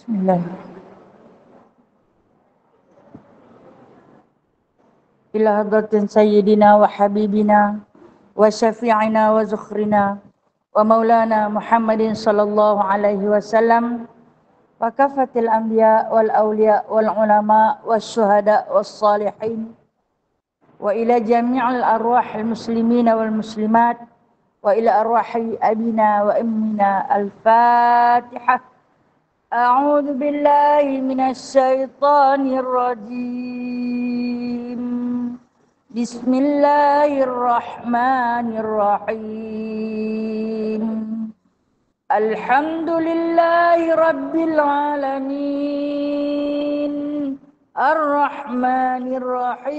Bismillah. Ila hadratin sayyidina wa habibina wa syafi'ina wa zukhrina wa maulana Muhammadin sallallahu alaihi wasallam wa kafatil anbiya wal awliya wal ulama was syuhada was salihin wa ila jami'il arwahil muslimina wal muslimat wa ila arwahi abina wa ummina al-fatihah. A'udzu billahi minasy syaithanir rajim. Bismillahirrahmanirrahim. Alhamdulillahi rabbil alamin. Ar-Rahmanir Rahim.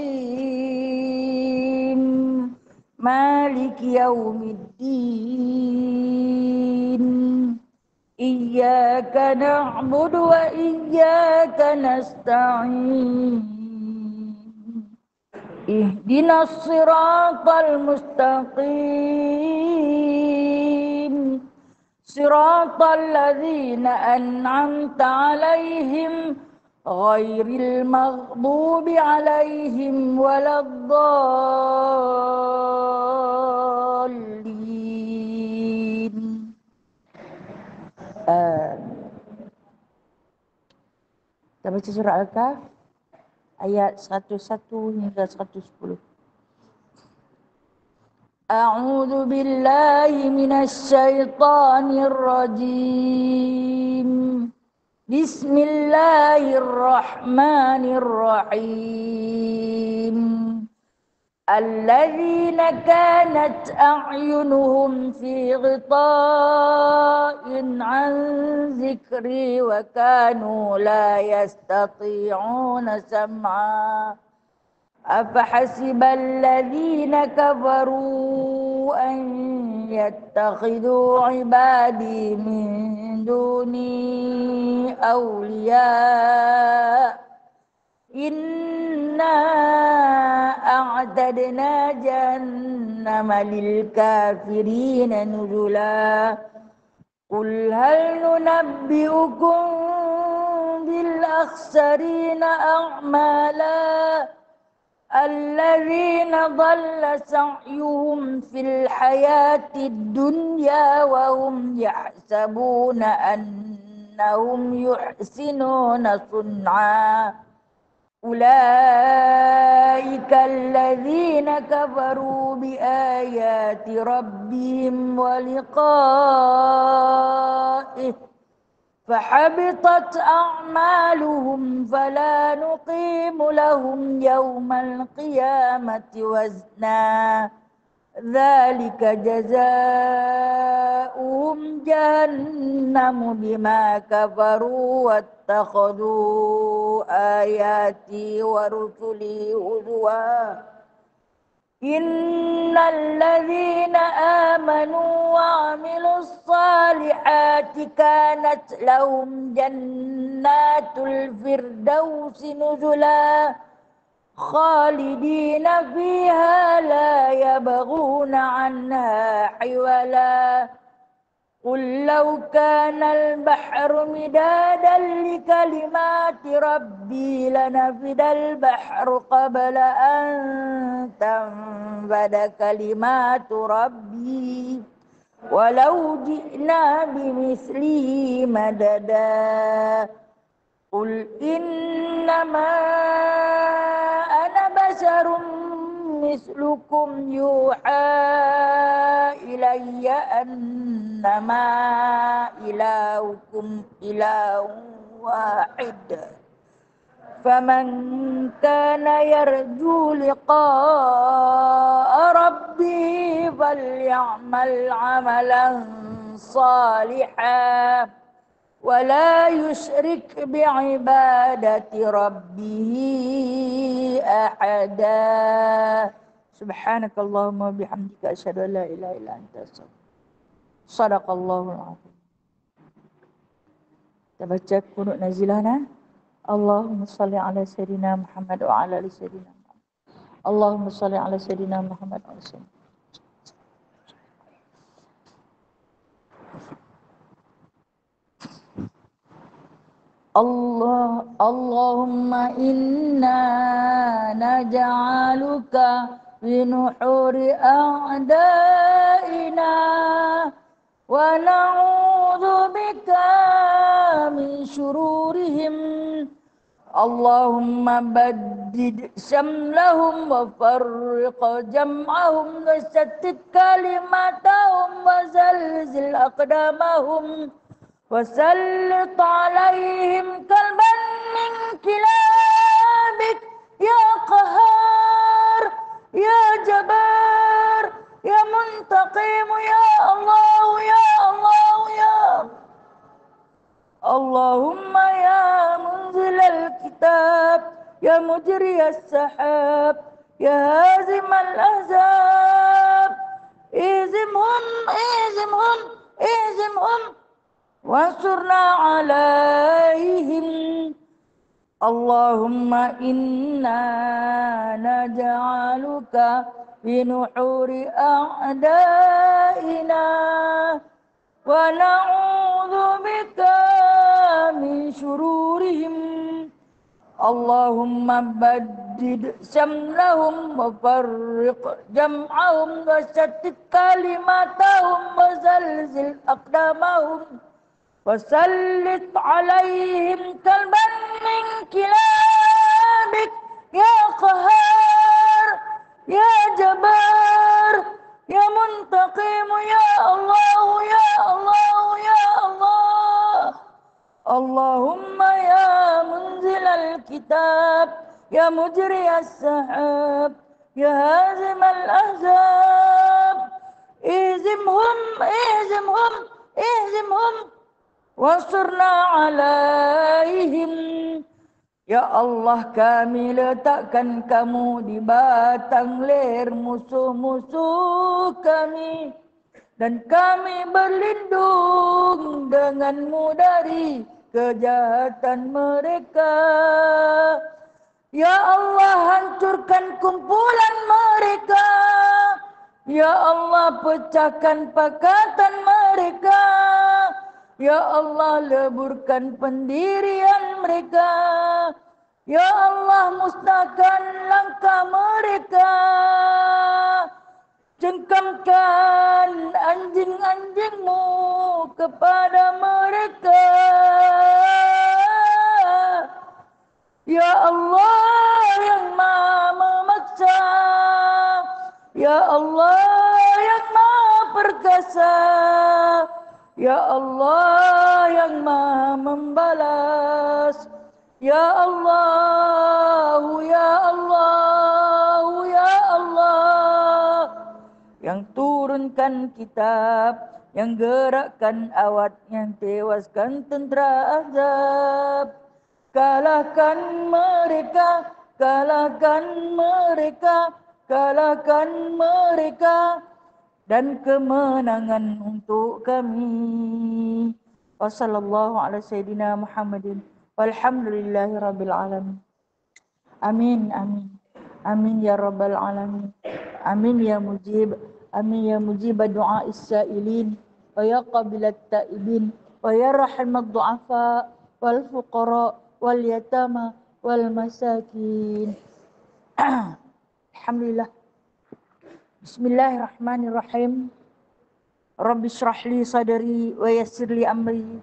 Maliki yaumiddin. Iyyaka na'budu wa iyyaka nasta'in. Ihdinas siratal mustaqim. Siratal ladzina an'amta 'alaihim ghairil maghdubi 'alaihim waladdallin. Kita baca surah Al-Kahf ayat 101 hingga 110. A'udzu billahi minasy syaithanir rajim. Bismillahirrahmanirrahim. الذين كانت أعينهم في غطاء عن ذكري وكانوا لا يستطيعون سمعا أفحسب الذين كفروا أن يتخذوا عبادي من دوني أولياء إنا أعتدنا جهنم للكافرين نزلا قل هل ننبئكم بالأخسرين أعمالا الذين ضل سعيهم في الحياة الدنيا وهم يحسبون أنهم يحسنون صنعا أولئك الذين كفروا بآيات ربهم ولقائه فحبطت أعمالهم فلا نقيم لهم يوم القيامة وزنا ذلك جزاؤهم جهنم بما كفروا واتخذوا آياتي ورسلي هزوا إن الذين آمنوا وعملوا الصالحات كانت لهم جنات الفردوس نزلا خالدين فيها لا يبغون عنها حولا قل لو كان البحر مدادا لكلمات ربي لنفد البحر قبل أن تنفد كلمات ربي ولو جئنا بمثله مددا قل إنما أنا بشر مثلكم يوحى إلي أنما إلهكم إله واحد فمن كان يرجو لقاء ربه فليعمل عملا صالحا ولا يشرك بعبادة ربه أحدا سبحانك اللهم وبحمدك أشهد أن لا إله إلا أنت أستغفرك صدق الله العظيم. Kita baca kunut nazilahna. Allahumma salli ala sayyidina Muhammad wa ala ali sayyidina Muhammad. Allahumma salli ala sayyidina Muhammad wa ala sayyidina. Allahumma inna naj'aluka fi nuhuri a'daina wa na'udzu bika min syururihim. Allahumma baddid syamlahum wa farriq jam'ahum wa shattit kalimatahum wa zalzil aqdamahum wa sallit alaihim kalban min kilabik ya qahar ya jabar ya muntaqim ya Allah ya Allah ya Allahumma ya munzil al-kitab ya mujri as-sahab ya hazim al-ahzab izimhum wansurna alaihim. Allahumma inna naj'aluka fi nuhuri a'daina wa na'udzu bika min syururihim. Allahumma baddid syamlahum wa farriq jam'ahum wa shattit kalimatahum wa zalzil aqdamahum wa sallit alaihim kalban min kilabik ya qahar ya jabar ya muntaqim ya Allah ya Allah ya Allah. Allahumma ya munzil al-kitab ya mujri as-sahab ya hazim al-ahzab izimhum wansurna alaihim. Ya Allah, kami letakkan kamu di batang leher musuh-musuh kami dan kami berlindung denganmu dari kejahatan mereka. Ya Allah, hancurkan kumpulan mereka. Ya Allah, pecahkan pakatan mereka. Ya Allah, leburkan pendirian mereka. Ya Allah, musnahkan langkah mereka. Cengkamkan anjing-anjingmu kepada mereka. Ya Allah yang maha memaksa. Ya Allah yang maha perkasa. Ya Allah yang maha membalas. Ya Allah, ya Allah, ya Allah. Yang turunkan kitab, yang gerakkan awat, yang tewaskan tentera Ahzab. Kalahkan mereka, kalahkan mereka, kalahkan mereka, dan kemenangan untuk kami. Wassallallahu ala sayyidina Muhammadin walhamdulillahi rabbil alamin. Amin, amin. Amin ya rabbal alamin. Amin ya mujib. Amin ya mujib du'a is-sa'ilin wa ya qabilat ta'ibin wa ya rahimat du'afa wal fuqara wal yatama wal masakin. Alhamdulillah. Bismillahirrahmanirrahim. Rabbi shrah li sadri wa yassir li amri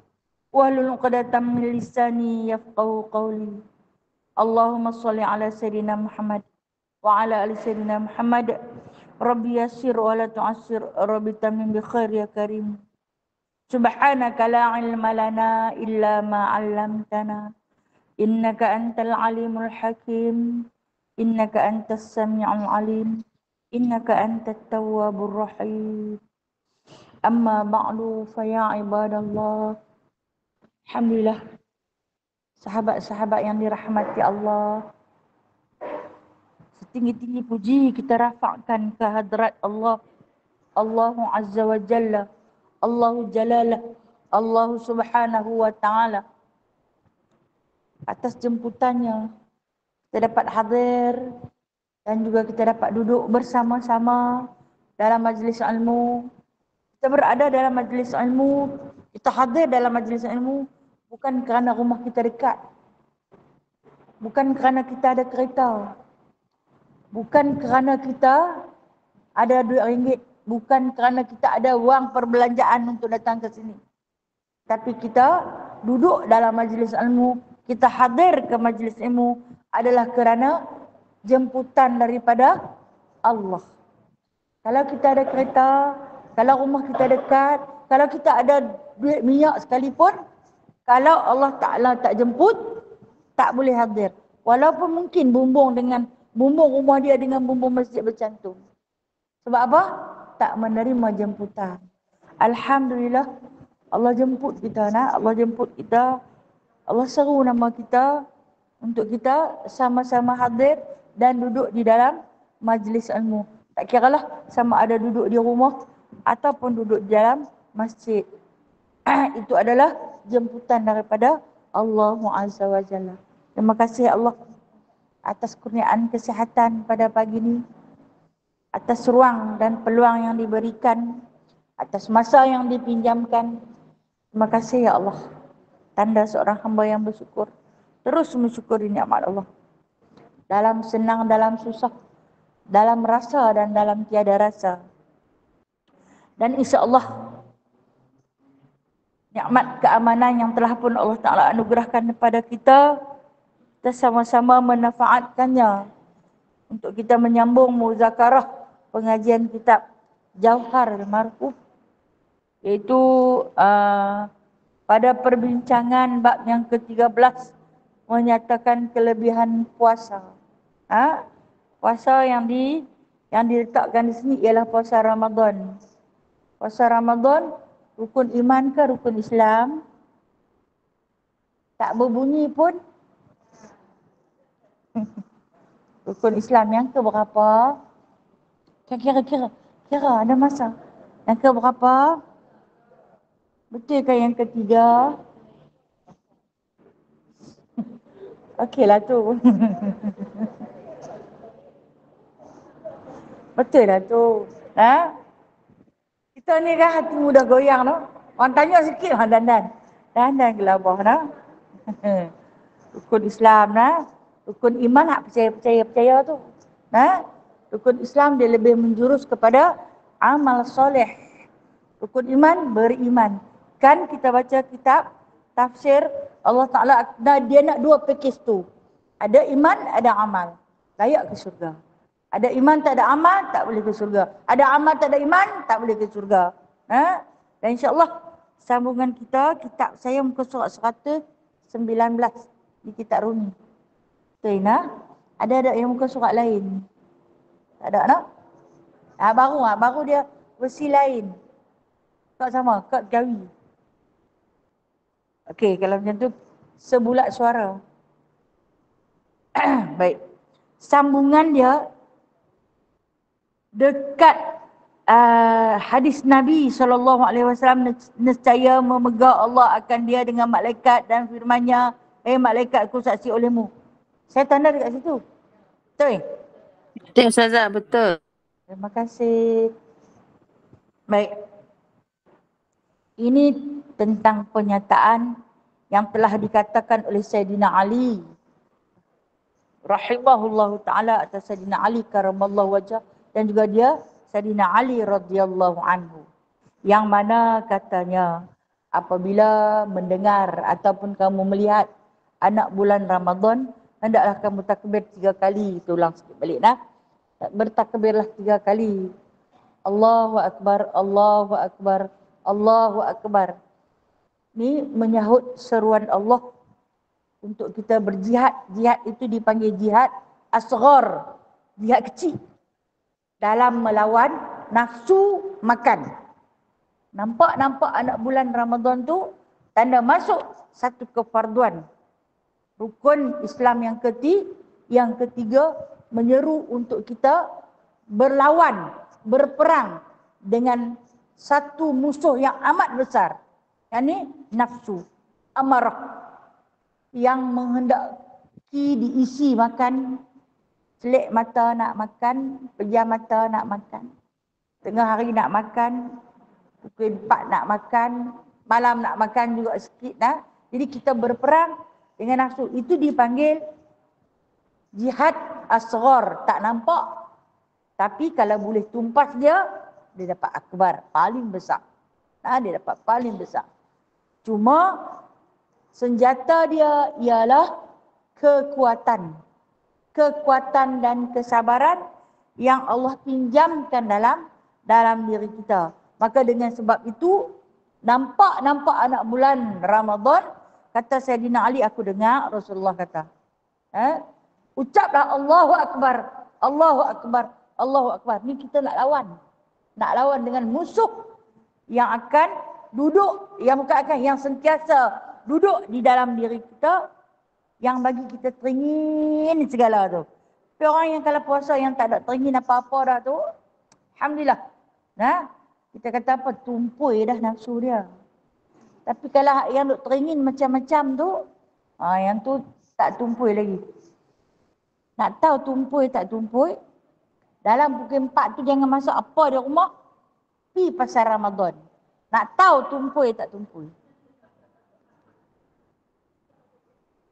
wahlul 'uqdatam min lisani yafqahu qawli. Allahumma shalli ala sayyidina Muhammad wa ala ali sayyidina Muhammad. Rabbi yassir wa la tu'assir, Rabbi tamim bi khair ya karim. Subhanaka la ilma lana illa ma 'allamtana innaka antal alimul hakim. Innaka antas sami'ul alim. Innaka antat tawwabur rahim. Amma ba'du fa ya ibadallah. Alhamdulillah, sahabat-sahabat yang dirahmati Allah, setinggi-tinggi puji kita rafa'kan ke hadrat Allah, Allahu Azza wa Jalla, Allahu Jalalah, Allahu Subhanahu wa Ta'ala. Atas jemputannya kita dapat hadir dan juga kita dapat duduk bersama-sama dalam majlis ilmu. Kita berada dalam majlis ilmu, kita hadir dalam majlis ilmu Bukan kerana rumah kita dekat. Bukan kerana kita ada kereta. Bukan kerana kita ada RM2. Bukan kerana kita ada wang perbelanjaan untuk datang ke sini. Tapi kita duduk dalam majlis ilmu, kita hadir ke majlis ilmu adalah kerana jemputan daripada Allah. Kalau kita ada kereta, kalau rumah kita dekat, kalau kita ada duit minyak sekalipun, kalau Allah Ta'ala tak jemput, tak boleh hadir. Walaupun mungkin bumbung rumah dia dengan bumbung masjid bercantum. Sebab apa? Tak menerima jemputan. Alhamdulillah, Allah jemput kita nak, Allah jemput kita. Allah seru nama kita untuk kita sama-sama hadir dan duduk di dalam majlis ilmu. Tak kiralah sama ada duduk di rumah ataupun duduk di dalam masjid. Itu adalah jemputan daripada Allah Azza wa Jalla. Terima kasih Allah atas kurniaan kesihatan pada pagi ini, atas ruang dan peluang yang diberikan, atas masa yang dipinjamkan. Terima kasih ya Allah. Tanda seorang hamba yang bersyukur. Terus mensyukuri nikmat Allah. Dalam senang, dalam susah, dalam rasa dan dalam tiada rasa. Dan insya-Allah nikmat keamanan yang telah pun Allah Ta'ala anugerahkan kepada kita, kita sama-sama memanfaatkannya untuk kita menyambung muzakarah pengajian kitab Jauhar Marhuf, iaitu pada perbincangan bab yang ke-13 menyatakan kelebihan puasa. Puasa yang diletakkan di sini ialah puasa Ramadan. Puasa Ramadan rukun iman ke rukun Islam? Tak berbunyi pun. Rukun Islam yang ke berapa? Kira ada masa. Yang ke berapa? Betul ke yang ketiga? Okeylah tu. Betul lah tu. Kita ni kan hati mudah goyang tu. Orang tanya sikit, dandan. Dandan gelabah nah. Rukun Islam nah. Rukun iman hak percaya tu. Rukun Islam dia lebih menjurus kepada amal soleh. Rukun iman beriman. Kan kita baca kitab tafsir Allah Ta'ala dia nak dua pakej tu. Ada iman, ada amal. Layak ke syurga. Ada iman tak ada amal, tak boleh ke syurga. Ada amal tak ada iman, tak boleh ke syurga. Dan insya-Allah sambungan kita, kitab saya muka surat 119 di kitab Rumi. Betul nah? Ada yang muka surat lain? Tak ada nak? Baru dia versi lain. Tak sama, kod gawi. Okey, kalau macam tu sebulat suara. Baik. Sambungan dia dekat hadis Nabi SAW, nescaya memegang Allah akan dia dengan malaikat dan firman-Nya, malaikat aku saksi olehmu. Saya tanda dekat situ. Betul? Betul Ustazah, betul. Terima kasih. Baik. Ini tentang pernyataan yang telah dikatakan oleh Sayyidina Ali rahimahullahu ta'ala atas Sayyidina Ali karamallahu wajah, dan juga dia Sayyidina Ali radhiyallahu anhu, yang mana katanya apabila mendengar ataupun kamu melihat anak bulan Ramadan, hendaklah kamu takbir 3 kali. Itu ulang sikit balik nah. Bertakbirlah 3 kali. Allahu Akbar, Allahu Akbar, Allahu Akbar. Ni menyahut seruan Allah untuk kita berjihad. Jihad itu dipanggil jihad asghar, jihad kecil dalam melawan nafsu makan. Nampak anak bulan Ramadan tu tanda masuk satu kefarduan. Rukun Islam yang ketiga menyeru untuk kita berlawan, berperang dengan satu musuh yang amat besar. Yang ni nafsu amarah yang menghendaki diisi makan. Selik mata nak makan, pejam mata nak makan. Tengah hari nak makan, pukul 4 nak makan, malam nak makan juga sikit dah. Jadi kita berperang dengan nafsu. Itu dipanggil jihad asghar, tak nampak. Tapi kalau boleh tumpas dia dapat akbar, paling besar. Dia dapat paling besar. Cuma senjata dia ialah kekuatan. Kekuatan dan kesabaran yang Allah pinjamkan dalam diri kita. Maka dengan sebab itu, nampak anak bulan Ramadan, kata Sayyidina Ali, aku dengar Rasulullah kata, ucaplah Allahu Akbar, Allahu Akbar, Allahu Akbar. Ni kita nak lawan. Nak lawan dengan musuh yang akan duduk, yang bukan akan, yang sentiasa duduk di dalam diri kita, yang bagi kita teringin segala tu. Tapi orang yang kalau puasa yang tak ada teringin apa-apa dah tu, alhamdulillah. Kita kata apa, tumpui dah nafsu dia. Tapi kalau yang duk teringin macam-macam tu, yang tu tak tumpui lagi. Nak tahu tumpui tak tumpui? Dalam pukul 4 tu jangan masuk apa di rumah, pergi pasar Ramadan. Nak tahu tumpui tak tumpui?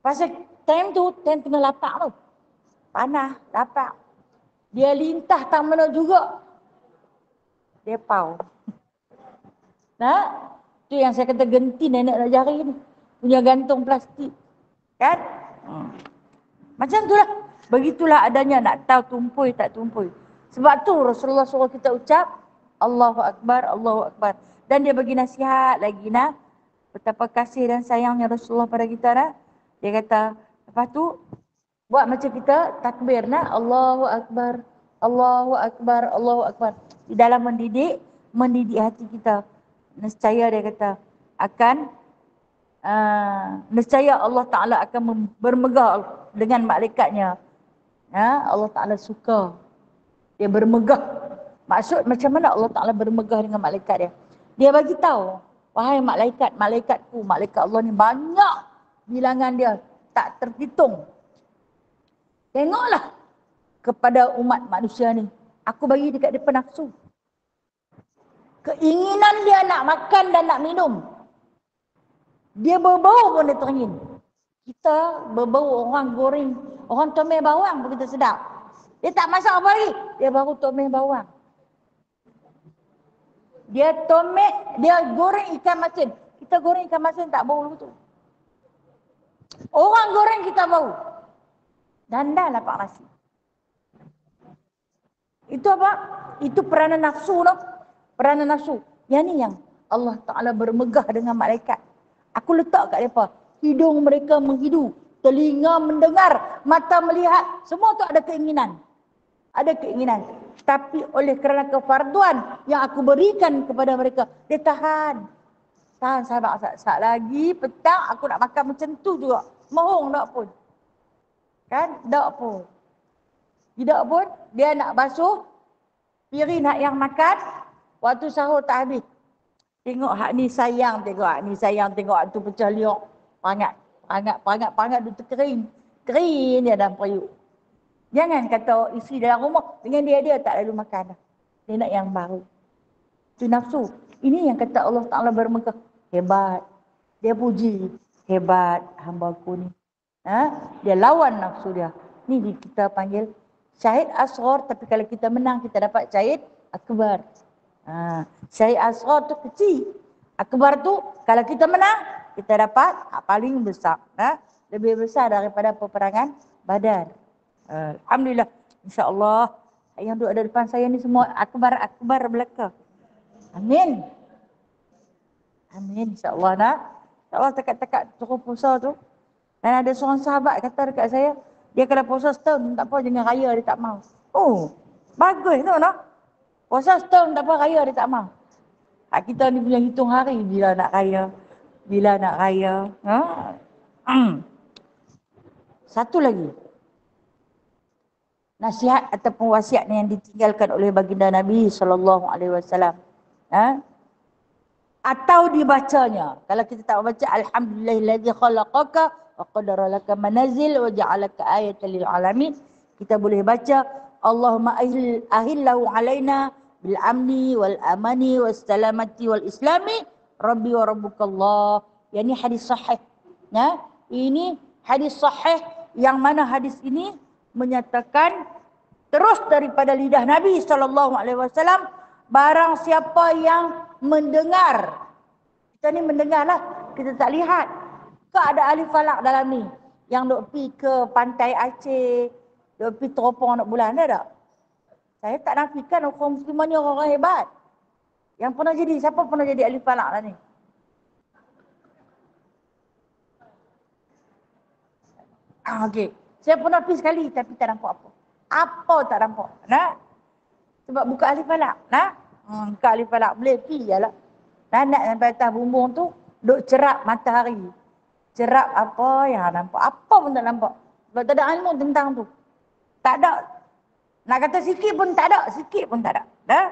Pasal time tengah lapak tu. Panas, lapak. Dia lintah tak mana juga. Dia pau. Tu yang saya kata genti nenek nak jari ni. Punya gantung plastik. Kan? Macam tu lah. Begitulah adanya nak tahu tumpui tak tumpui. Sebab tu Rasulullah suruh kita ucap Allahu Akbar, Allahu Akbar. Dan dia bagi nasihat lagi betapa kasih dan sayangnya Rasulullah pada kita . Dia kata, lepas tu buat macam kita takbir Allahu Akbar, Allahu Akbar, Allahu Akbar. Di dalam mendidik hati kita. Nescaya dia kata akan nescaya Allah Ta'ala akan bermegah dengan malaikatnya. Allah Ta'ala suka dia bermegah. Maksud macam mana Allah Ta'ala bermegah dengan malaikat dia? Dia bagi tahu, wahai malaikatku, malaikat Allah ni banyak bilangan dia, tak terhitung. Tengoklah kepada umat manusia ni. Aku bagi dekat dia nafsu. Keinginan dia nak makan dan nak minum. Dia berbau pun dia teringin. Kita berbau orang goreng, orang tumis bawang pun kita sedap. Dia tak masak apa lagi, dia baru tumis bawang. Dia tumis, dia goreng ikan masin. Kita goreng ikan masin tak bau begitu. Orang goreng kita bau. Dandan lapak nasi. Itu apa? Itu peranan nafsu tu. Peranan nafsu. Yang ni yang Allah Ta'ala bermegah dengan malaikat. Aku letak kat mereka. Hidung mereka menghidu. Telinga mendengar. Mata melihat. Semua tu ada keinginan. Ada keinginan. Tapi oleh kerana kefarduan yang aku berikan kepada mereka, dia tahan. Tahan sahabat. Saat lagi petang aku nak makan macam tu juga. Mohong tak pun. Kan? Tak pun. Tidak pun. Dia nak basuh. Piring nak yang makan. Waktu sahur tak habis. Tengok hak ni sayang. Tengok hak ni sayang. Tengok hak tu pecah liok. Pangat tu terkering. Kering dia dalam periuk. Jangan kata isteri dalam rumah dengan dia tak lalu makan dah. Dia nak yang baru. Itu nafsu. Ini yang kata Allah Ta'ala bermegah. Hebat. Dia puji. Hebat hamba aku ni. Dia lawan nafsu dia. Ni kita panggil syahid asghar. Tapi kalau kita menang kita dapat syahid akbar. Syahid asghar tu kecil. Akbar tu kalau kita menang kita dapat paling besar. Lebih besar daripada peperangan Badar. Alhamdulillah, insya-Allah yang duduk ada depan saya ni semua akbar belaka. Amin. Amin insya-Allah insya-Allah tekat-tekat suruh puasa tu. Dan ada seorang sahabat kata dekat saya, dia kalau puasa setahun tak apa jangan raya dia tak mau. Oh, bagus tu Puasa setahun tak apa raya dia tak mau. Kita ni punya hitung hari bila nak raya. Bila nak raya. Satu lagi. Nasihat ataupun wasiat yang ditinggalkan oleh baginda Nabi SAW. Atau dibacanya. Kalau kita tak baca Alhamdulillahilladzi khalaqaka wa qaddara laka manazil wa ja'alaka ayatan lil alamin. Kita boleh baca Allahumma ahillahu alaina bil amni wal amani was salamati wal islami rabbi wa rabbukallah. Yang ni hadis sahih Ya, ini hadis sahih yang mana hadis ini menyatakan terus daripada lidah Nabi SAW, barang siapa yang mendengar, kita ni mendengar lah, kita tak lihat ke ada ahli falak dalam ni yang duk pi ke pantai Aceh, duk pi teropong nak bulan, ada tak? Saya tak nafikan orang muslimah ni orang hebat. Yang pernah jadi, siapa pernah jadi ahli falak lah ni? Okey. Saya pernah pergi sekali tapi tak nampak apa. Apa tak nampak? Nah. Sebab buka ahli falak. Nah. Buka ahli falak boleh pergi je lah. Nah, nak sampai atas bumbung tu, duk cerap matahari. Cerap apa yang nampak. Apa pun tak nampak. Sebab tak ada ilmu tentang tu. Tak ada. Nak kata sikit pun tak ada. Sikit pun tak ada. Nah.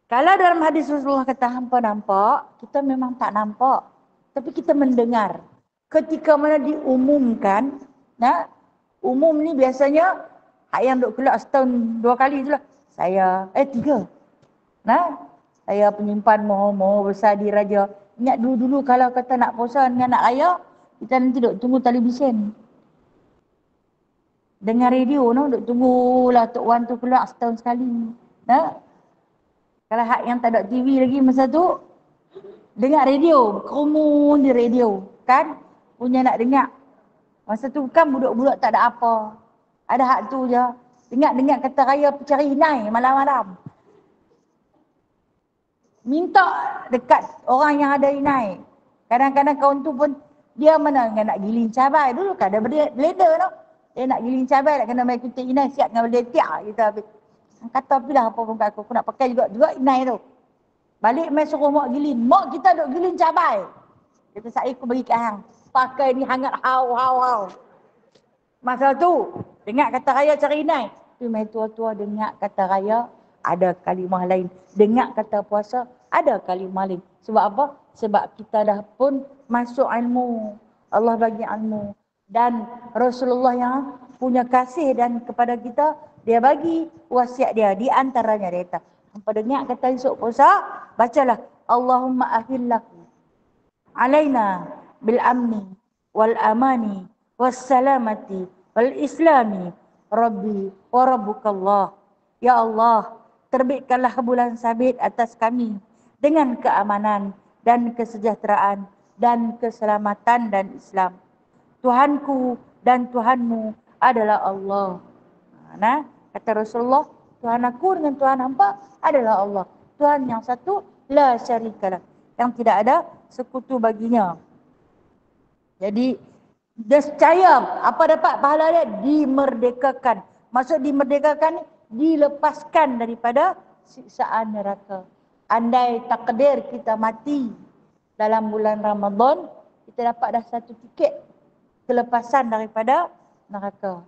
Kalau dalam hadis Rasulullah kata hampa nampak, kita memang tak nampak. Tapi kita mendengar. Ketika mana diumumkan, nah, umum ni biasanya hak yang duk keluar setahun 2 kali je lah. Saya, 3. Nah, saya penyimpan moho besar di raja. Ingat dulu-dulu kalau kata nak puasa dengan nak raya, kita nanti duk tunggu televisyen. Dengar radio, no, duk tunggulah Tok Wan tu keluar setahun sekali. Nah, kalau hak yang tak ada TV lagi masa tu, dengar radio, kerumun di radio, kan? Punya nak dengar. Masa tu kan budak-budak tak ada apa. Ada hak tu je. Dengar-dengar kata raya cari hinai malam-malam. Minta dekat orang yang ada hinai. Kadang-kadang kawan tu pun, dia mana nak giling cabai. Dulu kan ada blender tu. Dia nak giling cabai, nak kena main kutik hinai, siap dengan blender tiak. Kita habis. Kata apalah apa pun kat aku nak pakai juga hinai tu. Balik main suruh mak giling. Mak kita duk giling cabai. Kata saya aku bagi kat hang. Pakai ni hangat hau. Masa tu, dengar kata raya cari hinai. Tapi main tua-tua dengar kata raya, ada kalimah lain. Dengar kata puasa, ada kalimah lain. Sebab apa? Sebab kita dah pun masuk ilmu. Allah bagi ilmu. Dan Rasulullah yang punya kasih dan kepada kita, dia bagi wasiat dia. Di antaranya dia kata, hampa dengar kata esok puasa, bacalah Allahumma ahillahu alaina bil amni wal amani was salamati wal islami rabbi wa rabbukallah. Ya Allah, terbitkanlah bulan sabit atas kami dengan keamanan dan kesejahteraan dan keselamatan dan Islam. Tuhanku dan Tuhanmu adalah Allah. Nah, kata Rasulullah, Tuhan aku dengan Tuhan hampa adalah Allah. Tuhan yang satu, la syarikalah, yang tidak ada sekutu baginya. Jadi, descaya apa dapat pahala dia? Dimerdekakan. Maksud dimerdekakan ni, dilepaskan daripada siksaan neraka. Andai takdir kita mati dalam bulan Ramadan, kita dapat dah satu tiket kelepasan daripada neraka.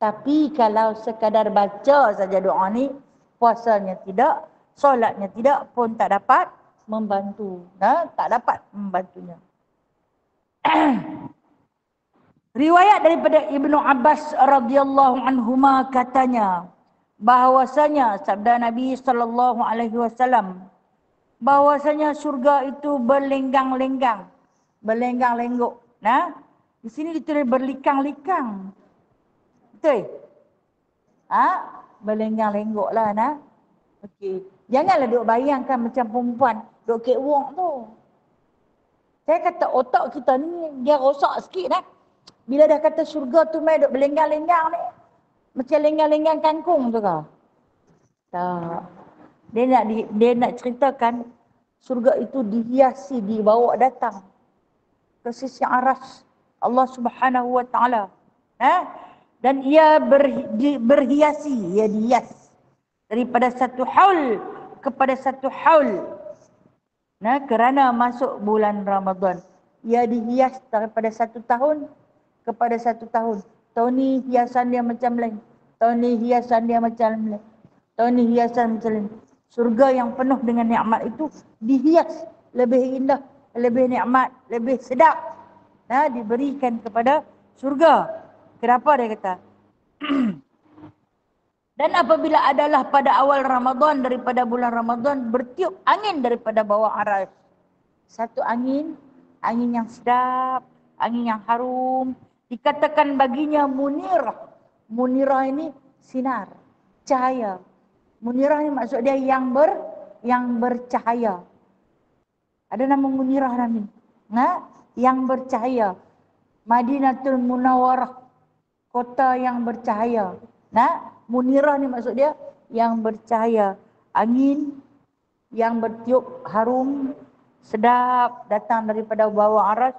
Tapi kalau sekadar baca saja doa ni, puasanya tidak, solatnya tidak pun tak dapat membantu. Tak dapat membantunya. Riwayat daripada Ibnu Abbas radhiyallahu anhuma katanya, bahwasanya sabda Nabi sallallahu alaihi wasallam, bahwasanya surga itu berlenggang-lenggang, berlenggang-lenggok. Nah, di sini ditulis berlikang-likang. Betul? Berlenggang-lenggok lah, nah. Okey. Janganlah duk bayangkan macam perempuan duk catwalk tu. Saya kata otak kita ni dia rosak sikit dah. Bila dah kata syurga tu mai duk berlenggang-lenggang ni, macam lenggang-lenggang kangkung tu kah? Tak. Dia nak ceritakan syurga itu dihiasi, dibawa datang ke sisi aras Allah Subhanahu wa taala. Dan ia berhiasi, ia dihias daripada satu haul kepada satu haul. Kerana masuk bulan Ramadan, ia dihias daripada 1 tahun kepada 1 tahun. Tahun ni hiasan dia macam lain. Tahun ni hiasan dia macam lain. Tahun ni hiasan macam lain. Surga yang penuh dengan nikmat itu dihias lebih indah, lebih nikmat, lebih sedap. Diberikan kepada surga. Kenapa dia kata? Dan apabila adalah pada awal Ramadan, daripada bulan Ramadan, bertiup angin daripada bawah aras. Satu angin angin yang sedap, angin yang harum. Dikatakan baginya munirah. Munirah ini sinar, cahaya. Munirah ini maksud dia yang bercahaya. Ada nama munirah nanti. Nah, yang bercahaya. Madinatul Munawwarah, kota yang bercahaya. Nah, munirah ni maksud dia yang bercahaya. Angin yang bertiup harum, sedap, datang daripada bawah aras.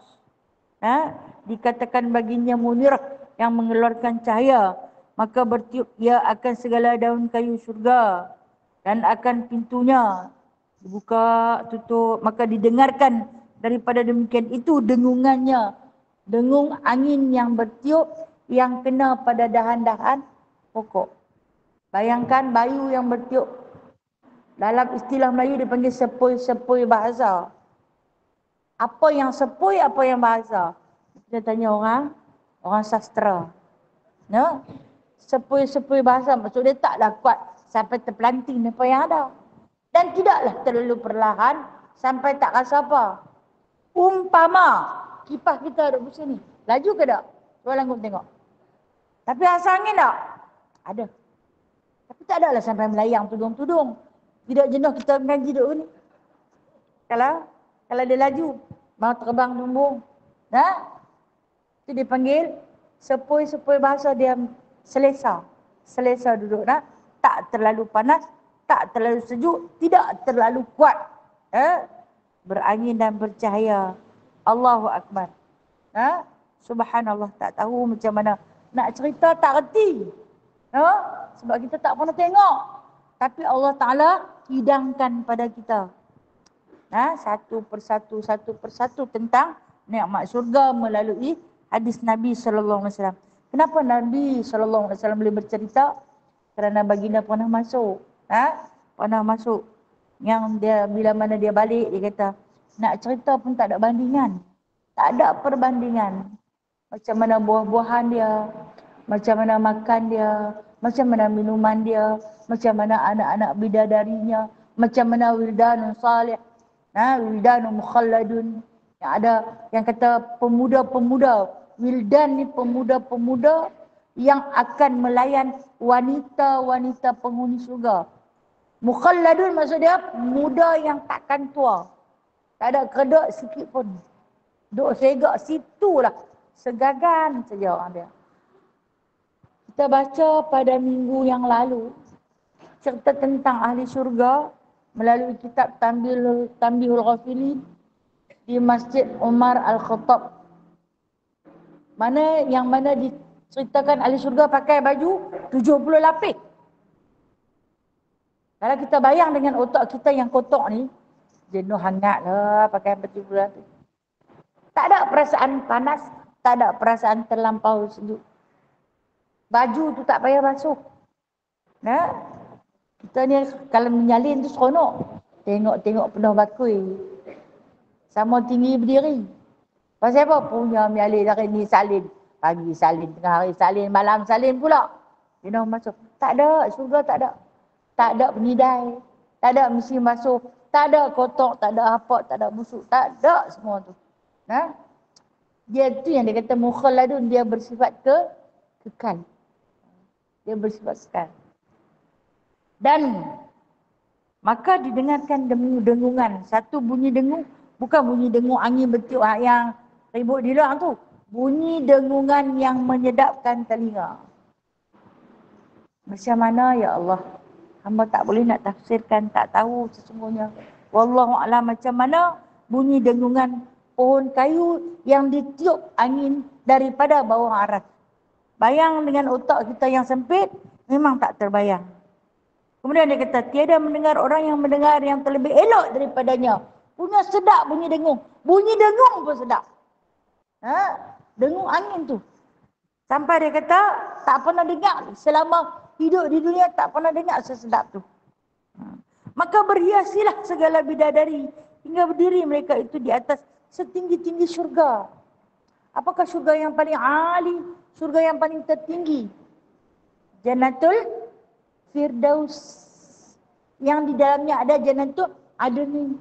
Nah, dikatakan baginya munirah, yang mengeluarkan cahaya. Maka bertiup ia akan segala daun kayu syurga. Dan akan pintunya dibuka, tutup. Maka didengarkan daripada demikian itu dengungannya. Dengung angin yang bertiup yang kena pada dahan-dahan pokok. Bayangkan bayu yang bertiup. Dalam istilah Melayu dipanggil sepoi-sepoi bahasa. Apa yang sepoi, apa yang bahasa? Kita tanya orang sastra. No? Sepoi-sepoi bahasa maksud dia taklah kuat sampai terpelanting apa yang ada. Dan tidaklah terlalu perlahan sampai tak rasa apa. Umpama kipas kita duduk sini, laju ke tak? Cuba langgup tengok. Tapi rasa angin tak? Ada. Tapi tak adalah sampai melayang tudung-tudung. Tidak jenuh kita mengaji duduk ni. Kalau dia laju, mau terbang tumbung. Nah, itu dipanggil sepoi-sepoi bahasa dia selesa. Selesa duduk. Nah, tak terlalu panas, tak terlalu sejuk, tidak terlalu kuat. Berangin dan bercahaya. Allahu Akbar. Subhanallah, tak tahu macam mana. Nak cerita tak reti. Sebab kita tak pernah tengok. Tapi Allah Ta'ala hidangkan pada kita. Satu persatu tentang nikmat syurga melalui hadis Nabi SAW. Kenapa Nabi SAW boleh bercerita? Kerana baginda pernah masuk. Pernah masuk. Yang dia bila mana dia balik, dia kata, nak cerita pun tak ada bandingan. Tak ada perbandingan. Macam mana buah-buahan dia, macam mana makan dia, macam mana minuman dia, macam mana anak-anak bidadarinya, macam mana wildanun salih, wildanun mukhalladun. Yang ada yang kata pemuda-pemuda, wildan ni pemuda-pemuda yang akan melayan wanita-wanita penghuni syurga. Mukhalladun maksud dia muda yang takkan tua. Tak ada kedok sikit pun. Duk segak situlah. Segagan saja orang dia. Kita baca pada minggu yang lalu cerita tentang ahli syurga melalui kitab Tanbihul Ghafilin di Masjid Umar Al-Khattab. Yang mana diceritakan ahli syurga pakai baju 70 lapis. Kalau kita bayang dengan otak kita yang kotor ni, jenuh hangat lah pakai baju 70 lapis. Tak ada perasaan panas, tak ada perasaan terlampau sejuk. Baju tu tak payah basuh. Kita ni kalau menyalin tu seronok. Tengok-tengok penuh bakui. Sama tinggi berdiri. Pasal apa? Punya menyalin hari ni salin. Pagi salin, tengah hari salin, malam salin pula. Jenuh masuk. Tak ada, syurga tak ada. Tak ada penidai. Tak ada mesti masuk. Tak ada kotor, tak ada hapak, tak ada busuk. Tak ada semua tu. Dia tu yang dia kata mukhalladun, dia bersifat kekal. Dia bersifat kekal. Dan maka didengarkan dengungan. Satu bunyi dengung, bukan bunyi dengung angin bertiup yang ribut di luar tu. Bunyi dengungan yang menyedapkan telinga. Macam mana ya Allah? Hamba tak boleh nak tafsirkan, tak tahu sesungguhnya. Wallahu a'lam macam mana bunyi dengungan pohon kayu yang ditiup angin daripada bawah aras. Bayang dengan otak kita yang sempit, memang tak terbayang. Kemudian dia kata, tiada mendengar orang yang mendengar yang terlebih elok daripadanya. Punya sedap bunyi dengung. Bunyi dengung pun sedap. Dengung angin tu. Sampai dia kata, tak pernah dengar selama hidup di dunia, tak pernah dengar sesedap tu. Maka berhiasilah segala bidadari hingga berdiri mereka itu di atas setinggi-tinggi syurga. Apakah syurga yang paling ali? Syurga yang paling tertinggi. Jannatul Firdaus. Yang di dalamnya ada Jannatul Adnin.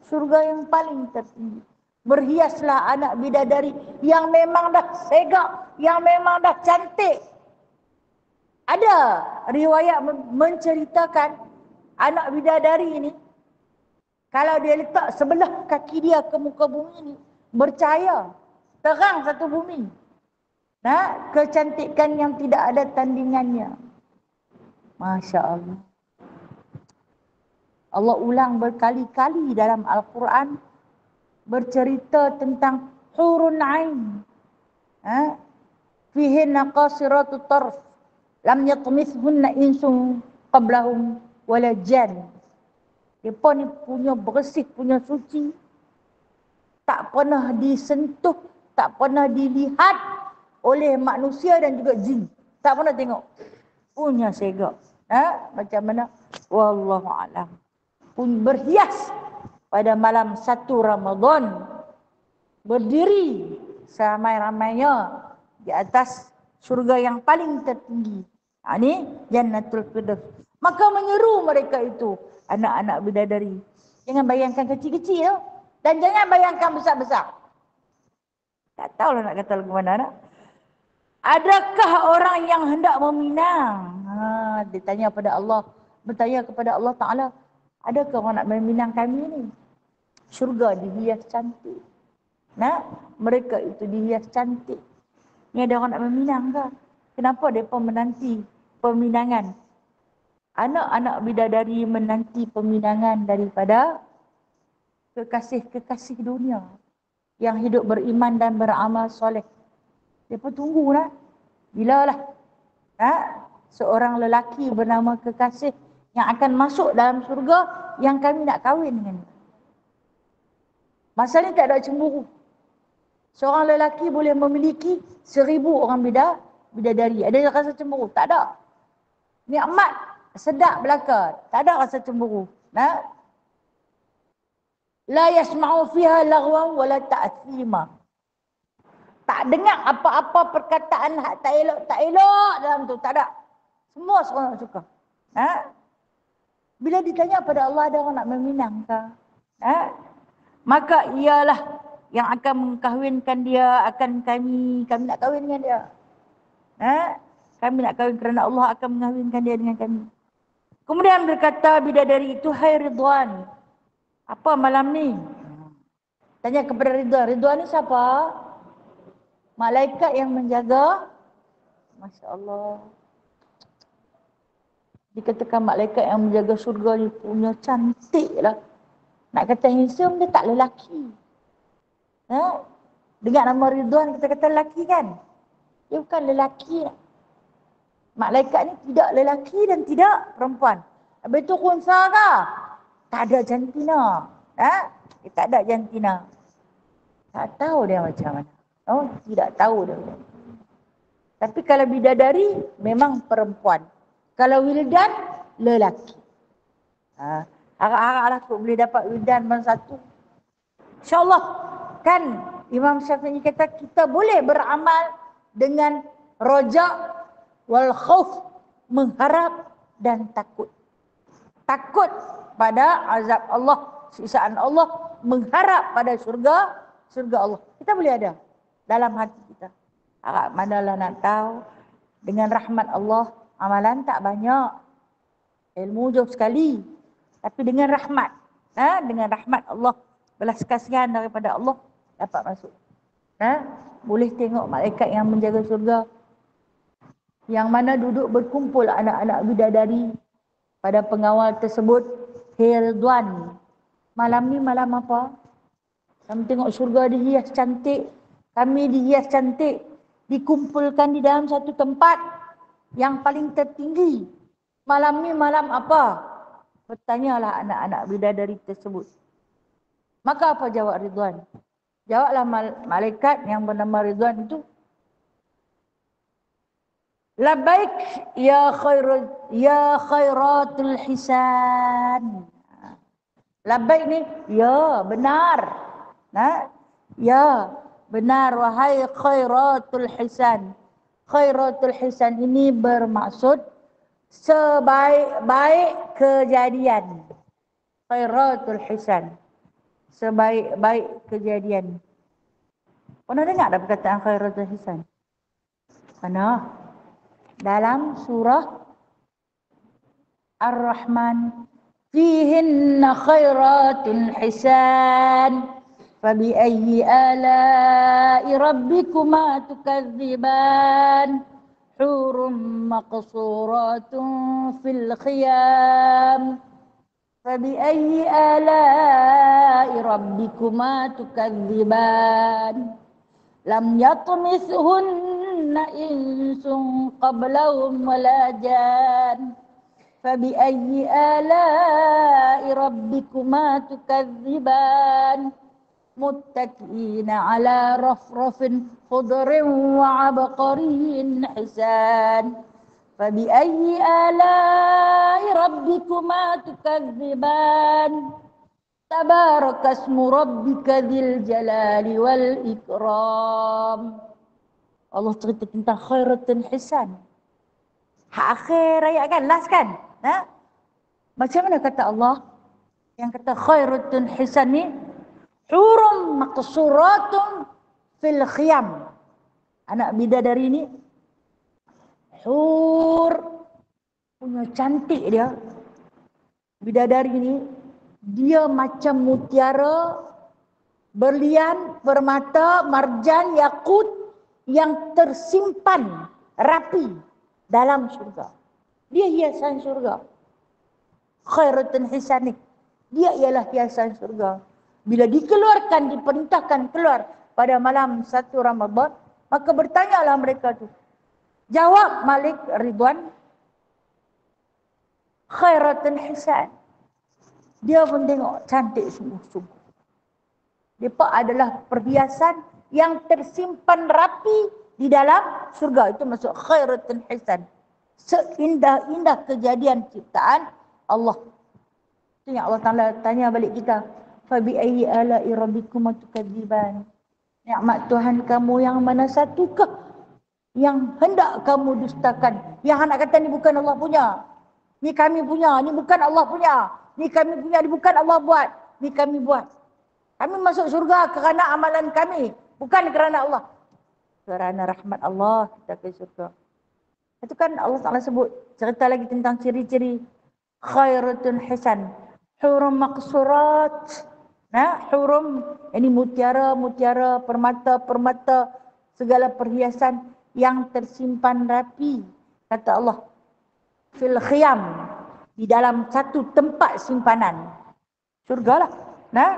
Surga yang paling tertinggi. Berhiaslah anak bidadari yang memang dah segak, yang memang dah cantik. Ada riwayat menceritakan anak bidadari ini, kalau dia letak sebelah kaki dia ke muka bumi ini, bercahaya, terang satu bumi. Kecantikan yang tidak ada tandingannya. Masya Allah. Allah ulang berkali-kali dalam Al-Quran bercerita tentang hurun ain. Fihinna qasiratut tarf lam yatmithunna insun qablahum wala jan. Depa ni punya bersih, punya suci. Tak pernah disentuh, tak pernah dilihat oleh manusia dan juga jin. Tak pernah tengok. Punya segak. Macam mana? Wallahu a'lam. Pun berhias pada malam 1 Ramadan, berdiri seramai-ramainya di atas surga yang paling tertinggi. Ini Jannatul Firdaus. Maka menyeru mereka itu anak-anak bidadari. Jangan bayangkan kecil-kecil dan jangan bayangkan besar-besar. Tak tahulah nak kata lagu mana nak. Adakah orang yang hendak meminang? Dia tanya pada Allah, bertanya kepada Allah Ta'ala, adakah orang nak meminang kami ni? Syurga dihias cantik. Mereka itu dihias cantik. Ni ada orang nak meminang ke? Kenapa mereka menanti peminangan? Anak-anak bidadari menanti peminangan daripada kekasih-kekasih dunia yang hidup beriman dan beramal soleh. Mereka tunggulah. Bilalah seorang lelaki bernama kekasih yang akan masuk dalam surga yang kami nak kahwin dengan dia. Masa ni tak ada cemburu. Seorang lelaki boleh memiliki 1000 orang bidadari. Ada yang rasa cemburu? Tak ada. Nikmat sedap belaka. Tak ada rasa cemburu. La yasma'u fiha lagwan wala ta'thima. Tak dengar apa-apa perkataan hak tak elok dalam tu. Tak ada. Semua seorang suka. Bila ditanya pada Allah, ada orang nak meminang ke? Maka ialah yang akan mengkahwinkan dia akan kami nak kahwin dengan dia. Kami nak kahwin kerana Allah akan mengahwinkan dia dengan kami. Kemudian berkata bidadari itu, hai Ridwan, apa malam ni? Tanya kepada Ridwan. Ridwan ni siapa? Malaikat yang menjaga. Masya Allah. Dikatakan malaikat yang menjaga surga ni punya cantik lah. Nak kata handsome, dia tak lelaki. Dengar nama Ridwan, kita kata lelaki kan? Dia bukan lelaki. Malaikat ni tidak lelaki dan tidak perempuan. Habis tu khunsa ke? Tak ada jantina. Dia tak ada jantina. Tak tahu dia macam mana. Tidak tahu dia. Tapi kalau bidadari, memang perempuan. Kalau wildan, lelaki. Harap-haraplah aku boleh dapat wildan satu. InsyaAllah. Kan Imam Syafi'i kata kita boleh beramal dengan roja wal khauf, mengharap dan takut. Takut pada azab Allah, siksaan Allah, mengharap pada surga Allah. Kita boleh ada dalam hati kita. Harap manalah nak tahu, dengan rahmat Allah, amalan tak banyak. Ilmu jauh sekali. Tapi dengan rahmat. Dengan rahmat Allah, belas kasihan daripada Allah, dapat masuk. Boleh tengok malaikat yang menjaga surga, yang mana duduk berkumpul anak-anak bidadari pada pengawal tersebut. Hei Ridwan, malam ni malam apa? Kami tengok surga dihias cantik, kami dihias cantik, dikumpulkan di dalam satu tempat yang paling tertinggi. Malam ni malam apa? Bertanyalah anak-anak bidadari tersebut. Maka apa jawab Ridwan? Jawablah malaikat yang bernama Ridwan itu, Labbaik ya khairatul hisan. Labbaik ni, ya benar. Ya benar wahai khairatul hisan. Khairatul hisan ini bermaksud sebaik-baik kejadian. Khairatul hisan. Sebaik-baik kejadian. Pernah dengar tak perkataan khairatul hisan? Pernah. Dalam surah Ar-Rahman. Fihinna khairatun hisan. Fabi'ayyi ala'i rabbikuma tukadziban. Hurum maqsuratun fil khiyam. Fabi'ayyi ala'i rabbikuma tukadziban. Lam yatmithunna insun qablahum wala jan. Fabi'ayyi ala'i rabbikuma tukadziban. Muttaki'ina ala rafrafin khudrin wa abqariyin hisan. Fabi'ayyi ala'i rabbikuma tukadziban. Tabarakasmu rabbika dzil jalali wal ikram. Allah cerita tentang khairatun hisan. Hak akhir ayat kan, last kan? Ha? Macam mana kata Allah? Yang kata khairatun hisan ni, hurum maqsuratun fil khiyam. Anak bidadari ni hur, punya cantik dia. Bidadari ni dia macam mutiara, berlian, permata, marjan, yakut yang tersimpan rapi dalam syurga. Dia hiasan syurga. Khairatun hisan ni, dia ialah hiasan syurga. Bila dikeluarkan, diperintahkan keluar pada malam 1 Ramadan, maka bertanyalah mereka tu. Jawab Malik Ridwan, khairatun hisan. Dia pun tengok cantik sungguh-sungguh. Mereka adalah perhiasan yang tersimpan rapi di dalam surga. Itu maksud khairatun hisan. Seindah-indah kejadian ciptaan Allah. Itu yang Allah Ta'ala tanya balik kita. Fabi ayyi ala'i rabbikuma tukadziban. Nikmat Tuhan kamu yang mana satukah yang hendak kamu dustakan? Yang anak kata ni bukan Allah punya. Ni kami punya, ni bukan Allah punya. Ni kami punya, ni bukan Allah buat. Ni kami buat. Kami masuk surga kerana amalan kami. Bukan kerana Allah. Kerana rahmat Allah kita ke surga. Itu kan Allah Ta'ala sebut. Cerita lagi tentang ciri-ciri khairatun hisan. Hurum maqsurat. Nah, hurum, ini mutiara, permata, segala perhiasan yang tersimpan rapi. Kata Allah. Fil khiyam. Di dalam satu tempat simpanan. Surga lah. Nah,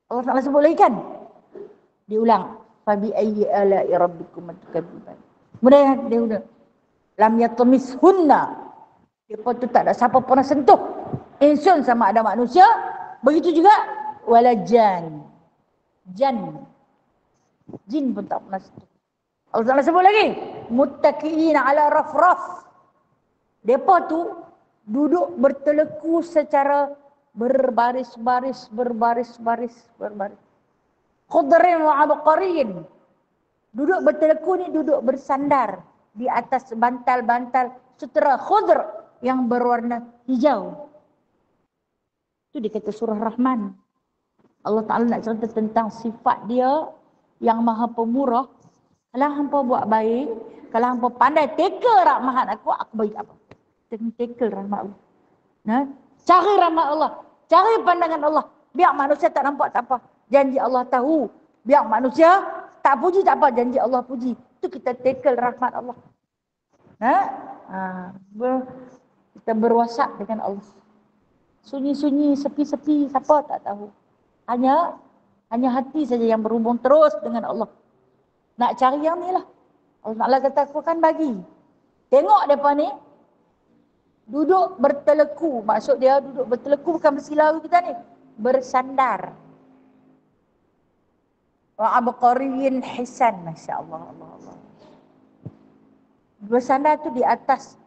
Allah Ta'ala sebut lagi kan? Diulang. Fabi ayyi ala'i rabbikum tukadziban. Kemudian dia udah. Lam yatmishunna. Dia tu tak ada siapa pernah sentuh. Insun sama ada manusia. Begitu juga wala jan. Jan. Jin pun tak pernah sentuh. Allah Ta'ala sebut lagi. Muttaki'ina ala rafraf. Mereka tu duduk berteleku secara berbaris-baris. Khudrin wa abqariyin. Duduk berteleku ni duduk bersandar di atas bantal-bantal sutera khudr yang berwarna hijau. Itu dikata surah Rahman. Allah Ta'ala nak cerita tentang sifat dia yang maha pemurah. Kalau hampa buat baik, kalau hampa pandai tackle rahmat aku baik apa? Tackle rahmat Allah. Nah, cari rahmat Allah, cari pandangan Allah. Biar manusia tak nampak tak apa. Janji Allah tahu. Biar manusia tak puji tak apa, janji Allah puji. Itu kita tackle rahmat Allah. Nah, kita berwasap dengan Allah. Sunyi-sunyi, sepi-sepi, siapa tak tahu. Hanya hati saja yang berhubung terus dengan Allah. Nak cari yang ni lah. Allah kata aku akan bagi. Tengok mereka ni. Duduk berteleku. Maksud dia duduk berteleku bukan bersilau kita ni. Bersandar. Wa abqariyin hisan. Masya Allah. Allah. Bersandar tu di atas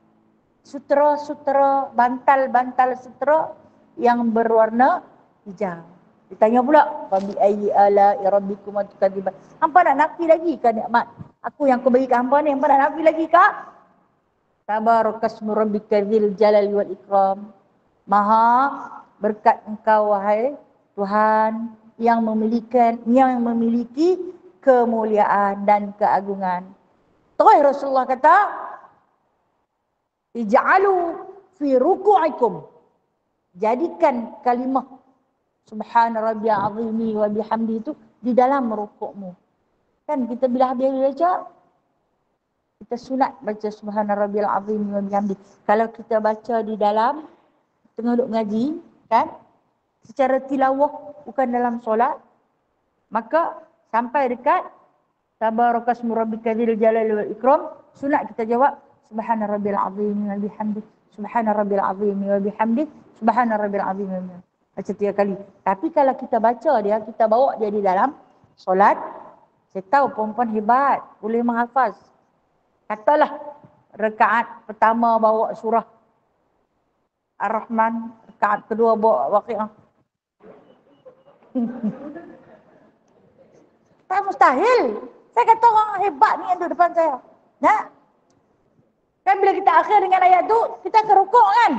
sutera-sutera, bantal-bantal sutera yang berwarna hijau. Ditanya pula, fabi ayyi ala'i rabbikum tukadziban. Hampa nak nafi lagi ke nikmat aku yang aku bagi ke hampa ni? Hampa nak nafi lagi ke? Tabarakasmu rabbika dzil jalali wal ikram. Maha berkat Engkau wahai Tuhan yang memiliki kemuliaan dan keagungan. Terus Rasulullah kata, ij'alu fi ruku'ikum. Jadikan kalimah subhana rabbiyal azimi wa bihamdi itu di dalam rukukmu. Kan kita bila habis baca, kita sunat baca subhana rabbiyal azimi wa bihamdi. Kalau kita baca di dalam tengah duk ngaji, kan? Secara tilawah bukan dalam solat, maka sampai dekat tabarakas murabbika dzil jalali wal ikram, sunat kita jawab subhana rabbil azim wa bihamdi, subhana rabbil azim wa bihamdi, subhana rabbil azim wa bihamdi. Baca 3 kali. Tapi kalau kita baca dia, kita bawa dia di dalam solat, saya tahu perempuan hebat, boleh menghafaz. Katalah rakaat pertama bawa surah Ar-Rahman, rakaat kedua bawa Waqiah. Tak mustahil. Saya kata orang hebat ni yang duduk depan saya. Nah, kan bila kita akhir dengan ayat tu, kita akan rukuk kan?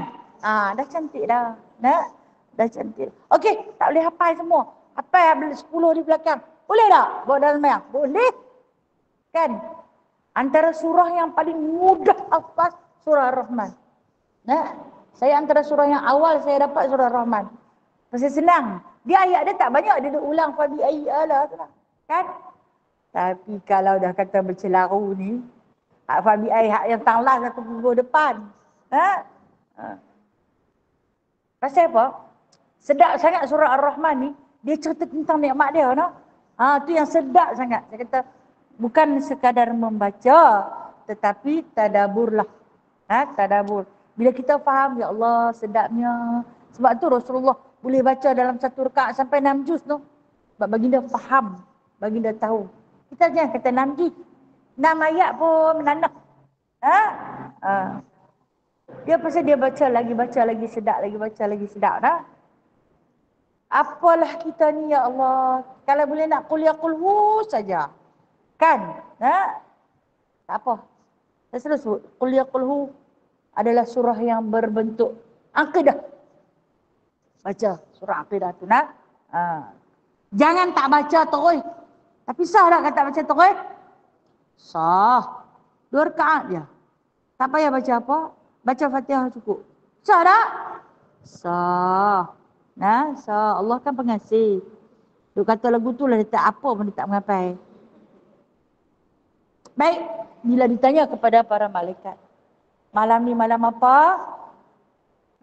Dah cantik dah. Nah, dah cantik. Okey, tak boleh hafal semua. Hafal 10 di belakang. Boleh tak? Bawa dalam mayang? Boleh. Kan? Antara surah yang paling mudah hafaz surah Ar-Rahman. Nah, saya antara surah yang awal saya dapat surah Ar-Rahman. Pasal senang. Dia ayat dia tak banyak, dia duk ulang fabi ayyi ala kan? Tapi kalau dah kata bercelaru ni, hak fabi ayyi hak yang tanglah satu minggu depan. Pasal apa? Sedap sangat surah Ar-Rahman ni, dia cerita tentang nikmat dia, no? Tu yang sedap sangat. Saya kata bukan sekadar membaca, tetapi tadaburlah. Tadabur. Bila kita faham, ya Allah sedapnya. Sebab tu Rasulullah boleh baca dalam satu rakaat sampai 6 juz tu. Sebab baginda faham, baginda tahu. Kita jangan kata 6 juz. 6 ayat pun menanak. Dia pasal dia baca lagi sedap, lagi baca lagi sedap dah. Apalah kita ni ya Allah. Kalau boleh nak qul ya qul hu saja. Kan? Tak apa. Saya selalu sebut qul ya qul hu adalah surah yang berbentuk akidah. Baca surah akidah tu nak. Jangan tak baca terus. Tapi sah tak kata baca terus? Sah. 2 rakaat je. Tak payah baca apa? Baca Fatihah cukup. Sah tak? Sah. Sah. Allah kan pengasih. Dia kata lagu tu lah dia tak apa pun dia tak mengapai. Baik. Bila ditanya kepada para malaikat. Malam ni malam apa?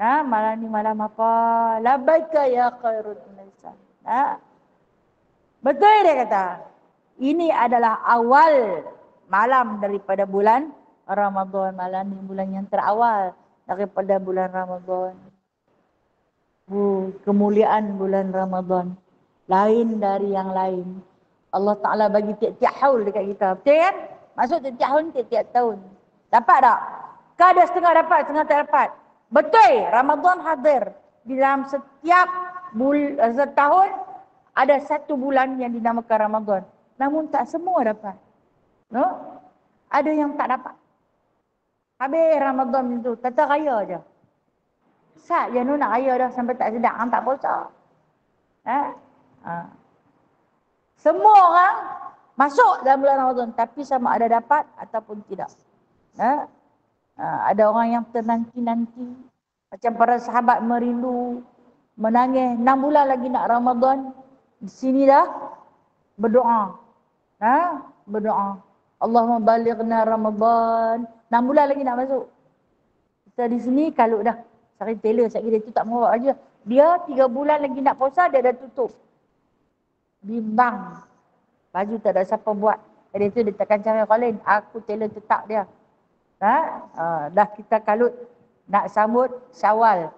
Malam ni malam apa? Labbaika ya khairul insan. Betul dia kata. Ini adalah awal malam daripada bulan Ramadan. Malam ni bulan yang terawal daripada bulan Ramadan. Kemuliaan bulan Ramadan. Lain dari yang lain. Allah Ta'ala bagi tiap-tiap haul dekat kita. Betul kan? Maksud tiap-tiap haul ni tiap-tiap tahun. Dapat tak? Kadang setengah dapat, setengah tak dapat. Betul, Ramadan hadir. Di dalam setiap setahun ada 1 bulan yang dinamakan Ramadan. Namun tak semua dapat. No? Ada yang tak dapat. Habis Ramadan itu, kata raya je. Sat je nak raya dah sampai tak sedap, hang tak puasa. Semua orang masuk dalam bulan Ramadan, tapi sama ada dapat ataupun tidak. Ada orang yang ternanti-nanti. Macam para sahabat merindu, menangis 6 bulan lagi nak Ramadan. Di sini dah berdoa. Berdoa. Allahumma balighna Ramadan. 6 bulan lagi nak masuk. Kita di sini kalau dah cari tailor sekali dia tu tak mau aja. Dia 3 bulan lagi nak puasa dia dah tutup. Bimbang. Baju tak ada siapa buat. Jadi tu dia tekan cari orang lain. Aku tailor tetap dia. Dah kita kalut nak sambut Syawal.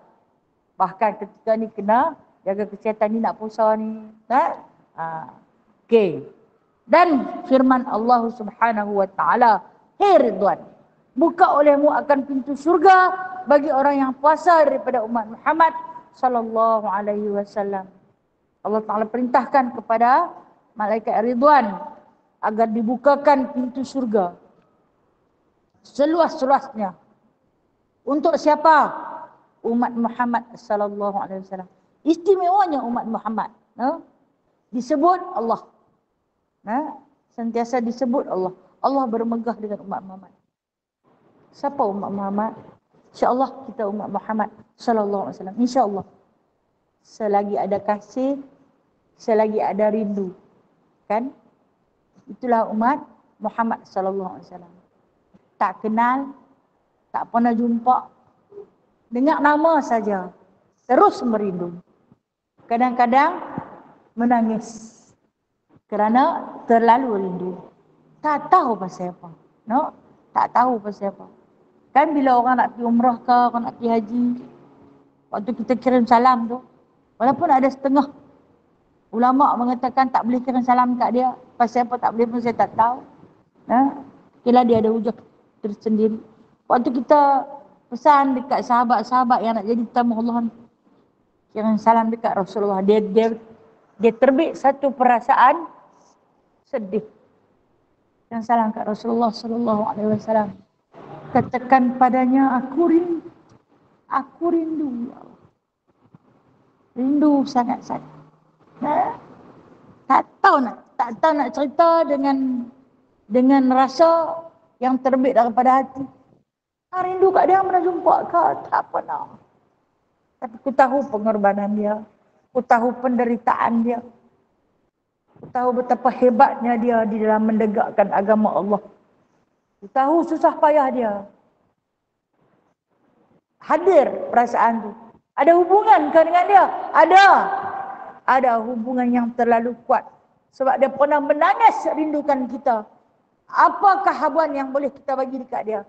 Bahkan ketika ni kena jaga kesihatan ni nak puasa ni. Okey. Dan firman Allah Subhanahu wa taala, "Hei Ridwan, buka olehmu akan pintu syurga bagi orang yang puasa daripada umat Muhammad sallallahu alaihi wasallam." Allah Taala perintahkan kepada malaikat Ridwan agar dibukakan pintu syurga seluas-luasnya. Untuk siapa? umat Muhammad sallallahu alaihi wasallam. Istimewanya umat Muhammad, disebut Allah. Sentiasa disebut Allah. Allah bermegah dengan umat Muhammad. Siapa umat Muhammad? InsyaAllah kita umat Muhammad sallallahu alaihi wasallam. InsyaAllah. Selagi ada kasih, selagi ada rindu. Kan? Itulah umat Muhammad sallallahu alaihi wasallam. Tak kenal, tak pernah jumpa, dengar nama saja, terus merindu. Kadang-kadang menangis kerana terlalu rindu. Tak tahu pasal apa. Tak tahu pasal apa. Kan bila orang nak pergi umrah ke, orang nak pergi haji, waktu kita kirim salam tu, walaupun ada setengah ulama mengatakan tak boleh kirim salam kat dia, pasal apa tak boleh pun saya tak tahu. Kira dia ada hujah tersendiri. Waktu kita pesan dekat sahabat-sahabat yang nak jadi tamu Allah, kirim salam dekat Rasulullah, dia terbit satu perasaan sedih. Yang salam kat Rasulullah sallallahu alaihi wasallam. Katakan padanya, aku rindu ya Allah. Rindu sangat-sangat. Tak tahu nak cerita dengan rasa yang terbit daripada hati. Rindu kat dia, pernah jumpa ke? Tak pernah. Tapi ku tahu pengorbanan dia. Ku tahu penderitaan dia. Ku tahu betapa hebatnya dia di dalam mendegakkan agama Allah. Ku tahu susah payah dia. Hadir perasaan tu. Ada hubungan ke dengan dia? Ada. Ada hubungan yang terlalu kuat. Sebab dia pernah menangis rindukan kita. Apakah habuan yang boleh kita bagi dekat dia?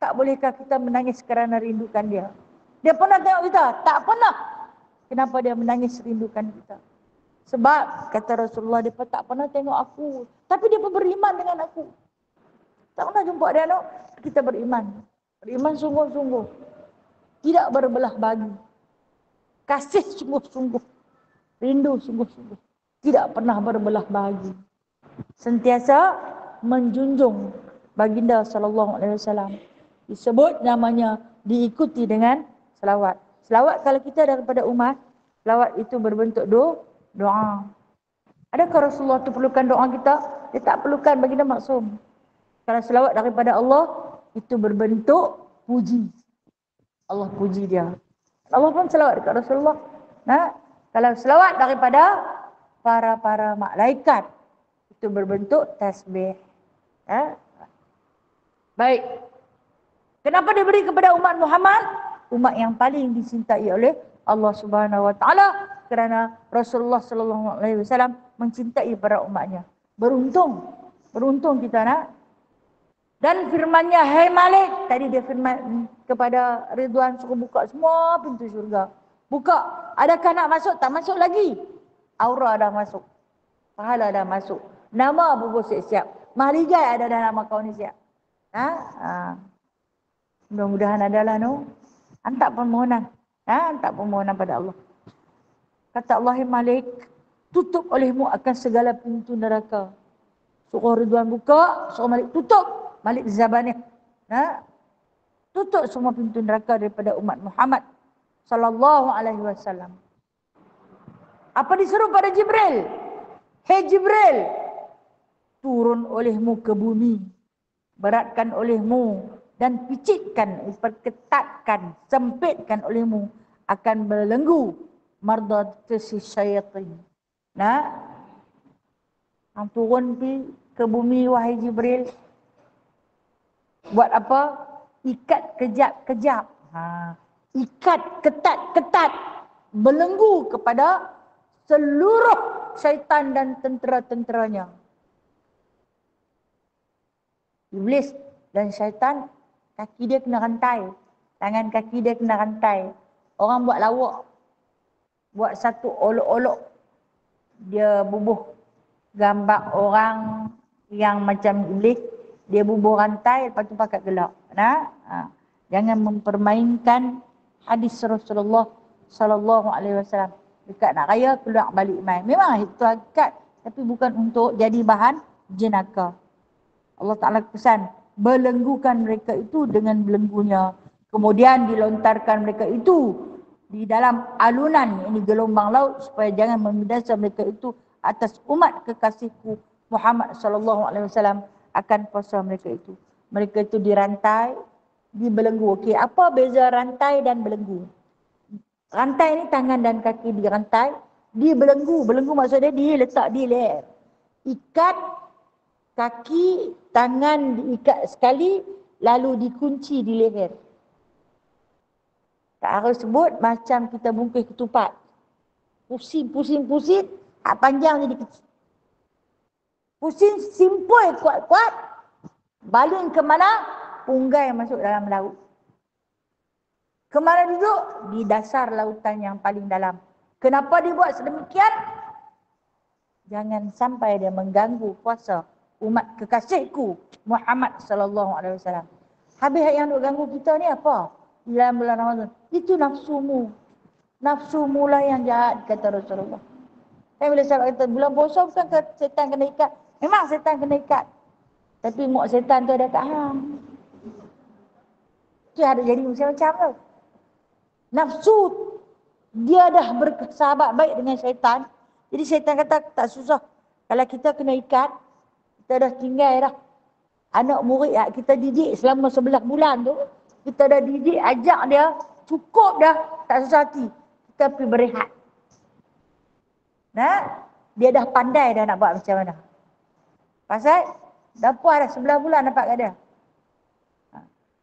Tak bolehkah kita menangis kerana rindukan dia? Dia pernah tengok kita? Tak pernah. Kenapa dia menangis rindukan kita? Sebab kata Rasulullah, dia tak pernah tengok aku, tapi dia pun beriman dengan aku. Tak pernah jumpa dia, kita beriman. Beriman sungguh-sungguh. Tidak berbelah bagi. Kasih sungguh-sungguh. Rindu sungguh-sungguh. Tidak pernah berbelah bagi. Sentiasa menjunjung baginda sallallahu alaihi wasallam. Disebut namanya, diikuti dengan selawat. Selawat kalau kita daripada umat, selawat itu berbentuk doa. Adakah Rasulullah itu perlukan doa kita? Dia tak perlukan, baginda maksum. Kalau selawat daripada Allah, itu berbentuk puji. Allah puji dia. Allah pun selawat dekat Rasulullah. Kalau selawat daripada para malaikat, itu berbentuk tasbih. Baik. Kenapa diberi kepada umat Muhammad? Umat yang paling dicintai oleh Allah Subhanahu Wa Taala, kerana Rasulullah Sallallahu Alaihi Wasallam mencintai para umatnya. Beruntung kita nak. Dan firmannya, hai Malik, tadi dia firman kepada Ridwan, suruh buka semua pintu syurga. Buka. Adakah nak masuk? Tak masuk lagi. Aura dah masuk. Pahala dah masuk. Nama bubur siap-siap. Mahligai ada dalam nama kau ni siap. Mudah-mudahan adalah hantar permohonan. Hantar permohonan pada Allah. Kata Allah, hai Malik, tutup olehmu akan segala pintu neraka. Suruh Ridwan buka, suruh Malik tutup. Malik Zabaniyah. Tutup semua pintu neraka daripada umat Muhammad sallallahu alaihi wasallam. Apa disuruh pada Jibril? Hei Jibril, turun olehmu ke bumi, beratkan olehmu dan picitkan, perketatkan, sempitkan olehmu akan belenggu mardatasi syaitan. Turun ke bumi wahai Jibril. Buat apa? Ikat kejap-kejap. Ikat ketat-ketat. Belenggu kepada seluruh syaitan dan tentera-tenteranya. Iblis dan syaitan, kaki dia kena rantai. Tangan kaki dia kena rantai. Orang buat lawak. Buat satu olok-olok. Dia bubuh gambar orang yang macam iblis. Dia bubuh rantai, lepas tu pakai gelak. Jangan mempermainkan hadis Rasulullah sallallahu alaihi wasallam. Dekat nak raya, keluar balik main. Memang itu hakikat, tapi bukan untuk jadi bahan jenaka. Allah Ta'ala pesan, belenggukan mereka itu dengan belenggunya Kemudian dilontarkan mereka itu di dalam alunan, ini gelombang laut, supaya jangan membinasakan mereka itu atas umat kekasihku Muhammad sallallahu alaihi wasallam akan puasa mereka itu. Mereka itu dirantai, dibelenggu. Okey, apa beza rantai dan belenggu? Rantai ni tangan dan kaki dirantai, dibelenggu. Belenggu maksudnya diletak di leher. Ikat kaki, tangan diikat sekali, lalu dikunci di leher. Tak harus sebut macam kita bungkus ketupat. Pusing, hak panjang jadi kecil. Pusing, simpul kuat-kuat. Baling ke mana? Punggai masuk dalam laut. Kemana duduk? Di dasar lautan yang paling dalam. Kenapa dibuat sedemikian? Jangan sampai dia mengganggu puasa umat kekasihku Muhammad sallallahu alaihi wasallam. Habis yang duk ganggu kita ni apa? Di dalam bulan Ramadan. Itu nafsumu. Nafsumu lah yang jahat, kata Rasulullah. Saya bila sahabat kata, bulan puasa bukan ke setan kena ikat. Memang setan kena ikat. Tapi muak setan tu ada kat hang. Itu ada jadi macam-macam tu. Nafsu, dia dah bersahabat baik dengan syaitan. Jadi syaitan kata, tak susah. Kalau kita kena ikat, kita dah tinggal dah. Anak murid kita didik selama 11 bulan tu. Kita dah didik, ajak dia, cukup dah, tak susah hati. Kita pergi berehat. Nah, dia dah pandai dah nak buat macam mana. Pasal, dah puas dah 11 bulan dapat kat dia.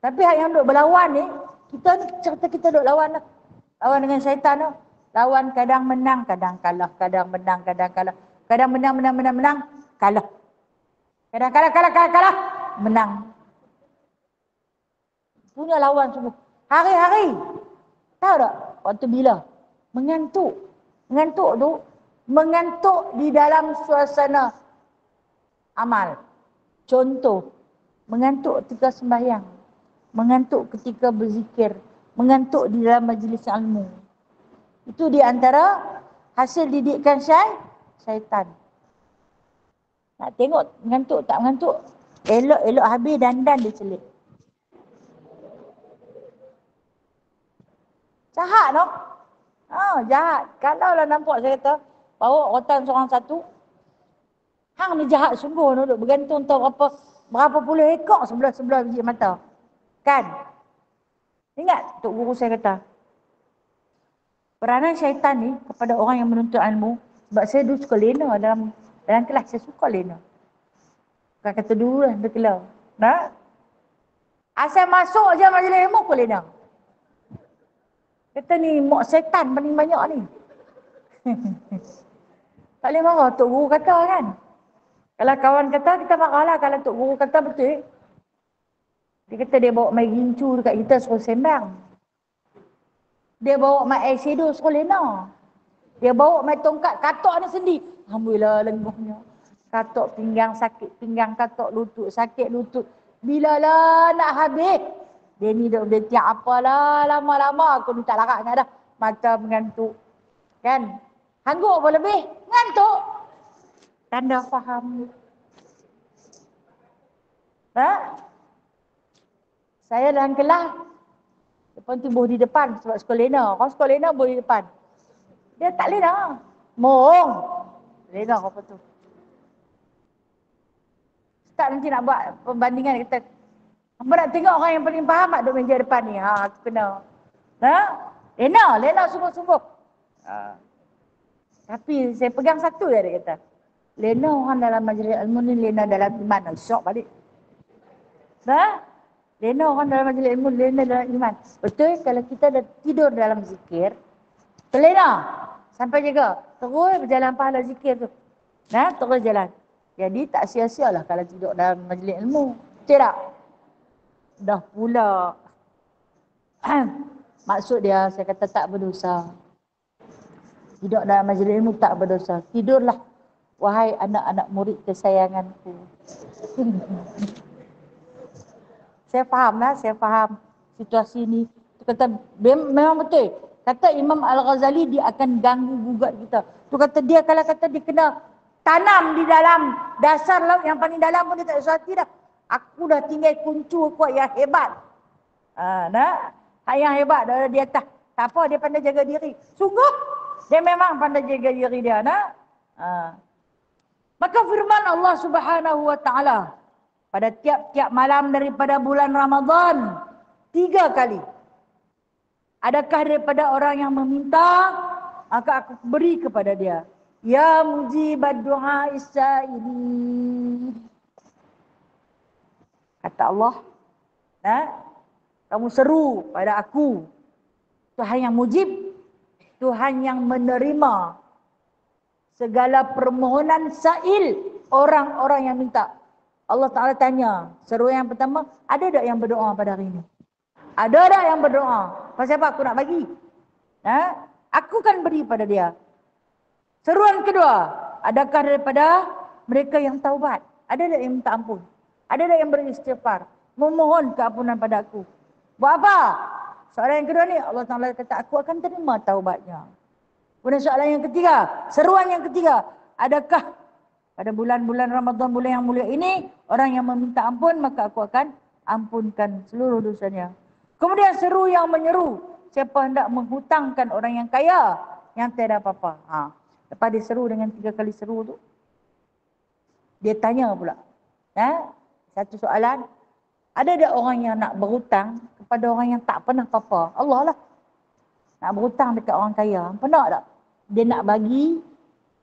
Tapi yang duk berlawan ni, kita ni cerita kita duk lawan lah. Lawan dengan syaitan tu. Lawan kadang menang, kadang kalah. Kadang menang, kadang kalah. Kadang menang, kalah. Kadang kalah, menang. Punya lawan sungguh. Hari-hari. Tahu tak? Waktu bila? Mengantuk. Mengantuk tu, mengantuk di dalam suasana amal. Contoh, mengantuk ketika sembahyang. Mengantuk ketika berzikir. Mengantuk di dalam majlis ilmu. Itu di antara hasil didikan syaitan. Nak tengok mengantuk tak mengantuk, elok-elok habis dandan dia celik. Jahat no? Jahat. Kalau lah nampak saya kata, bawa rotan seorang satu, hang ni jahat sungguh no, duk bergantung tahu berapa puluh ekor sebelah-sebelah biji mata. Kan? Ingat Tok Guru saya kata, peranan syaitan ni kepada orang yang menuntut ilmu, sebab saya dulu suka lena dalam kelas, saya suka lena. Bukan kata dulu lah, dia kelau. Nah? Asal masuk je majlis ilmu, aku lena. Kata ni, mak syaitan paling banyak ni. Tak boleh marah, Tok Guru kata kan. Kalau kawan kata, kita marah lah. Kalau Tok Guru kata betul. Dia kata dia bawa mai gincu dekat kita suruh sembang. Dia bawa mai eyeshadow suruh lena. Dia bawa mai tongkat katok ni sendi. Alhamdulillah lenguhnya. Katok pinggang sakit pinggang, katok lutut sakit lutut. Bila lah nak habis. Dia ni dah tiap apalah, lama-lama aku ni tak larat dengan dah. Mata mengantuk. Kan? Hangguk pun lebih. Ngantuk. Tanda faham. Saya dalam kelas. Lepas tu boh di depan sebab sekolah lena. Kalau sekolah lena boh di depan. Dia tak lena. Mohong. Lena apa tu. Ustaz nanti nak buat pembandingan, kata, hamba nak tengok orang yang paling faham tak duduk meja depan ni. Aku kena. Lena sungguh-sungguh. Tapi saya pegang satu je dia kata. Lena orang dalam majlis ilmu ni, lena dalam iman. Syok balik. Lena orang dalam majlis ilmu, lena dalam iman. Betul, kalau kita dah tidur dalam zikir, terlena. Sampai juga. Terus berjalan pahala zikir tu. Terus jalan. Jadi tak sia-sialah kalau tidur dalam majlis ilmu. Betul tak? Dah pula. Maksud dia, saya kata tak berdosa. Tidur dalam majlis ilmu tak berdosa. Tidurlah, wahai anak-anak murid kesayanganku. Saya faham situasi ni. Dia kata, memang betul. Kata Imam Al-Ghazali, dia akan ganggu gugat kita. Tu kata dia, kalau kata dia kena tanam di dalam dasar laut yang paling dalam pun dia tak usah hati dah. Aku dah tinggal kuncu kuat yang hebat. Hak yang hebat adalah di atas. Tak apa, dia pandai jaga diri. Sungguh, dia memang pandai jaga diri dia. Nak? Maka firman Allah Subhanahu wa Ta'ala pada tiap-tiap malam daripada bulan Ramadan 3 kali. Adakah daripada orang yang meminta, maka aku beri kepada dia. Ya mujibad du'a is-sa'ilin. Kata Allah, kamu seru pada aku. Tuhan yang mujib, Tuhan yang menerima segala permohonan sa'il orang-orang yang minta. Allah Ta'ala tanya, seru yang pertama, ada tak yang berdoa pada hari ini? Ada tak yang berdoa? Pasal apa aku nak bagi? Aku kan beri pada dia. Seruan kedua, adakah daripada mereka yang taubat? Ada tak yang minta ampun? Ada tak yang beristighfar? Memohon keampunan pada aku. Buat apa? Soalan yang kedua ni, Allah Ta'ala kata, aku akan terima taubatnya. Kemudian soalan yang ketiga, seruan yang ketiga, adakah pada bulan-bulan Ramadan, bulan yang mulia ini, orang yang meminta ampun, maka aku akan ampunkan seluruh dosanya. Kemudian seru yang menyeru, siapa hendak menghutangkan orang yang kaya, yang tiada apa-apa. Lepas dia seru dengan 3 kali seru tu, dia tanya pula. Satu soalan, ada tak orang yang nak berhutang kepada orang yang tak pernah apa-apa? Allah lah. Nak berhutang dekat orang kaya. Pernah tak? Dia nak bagi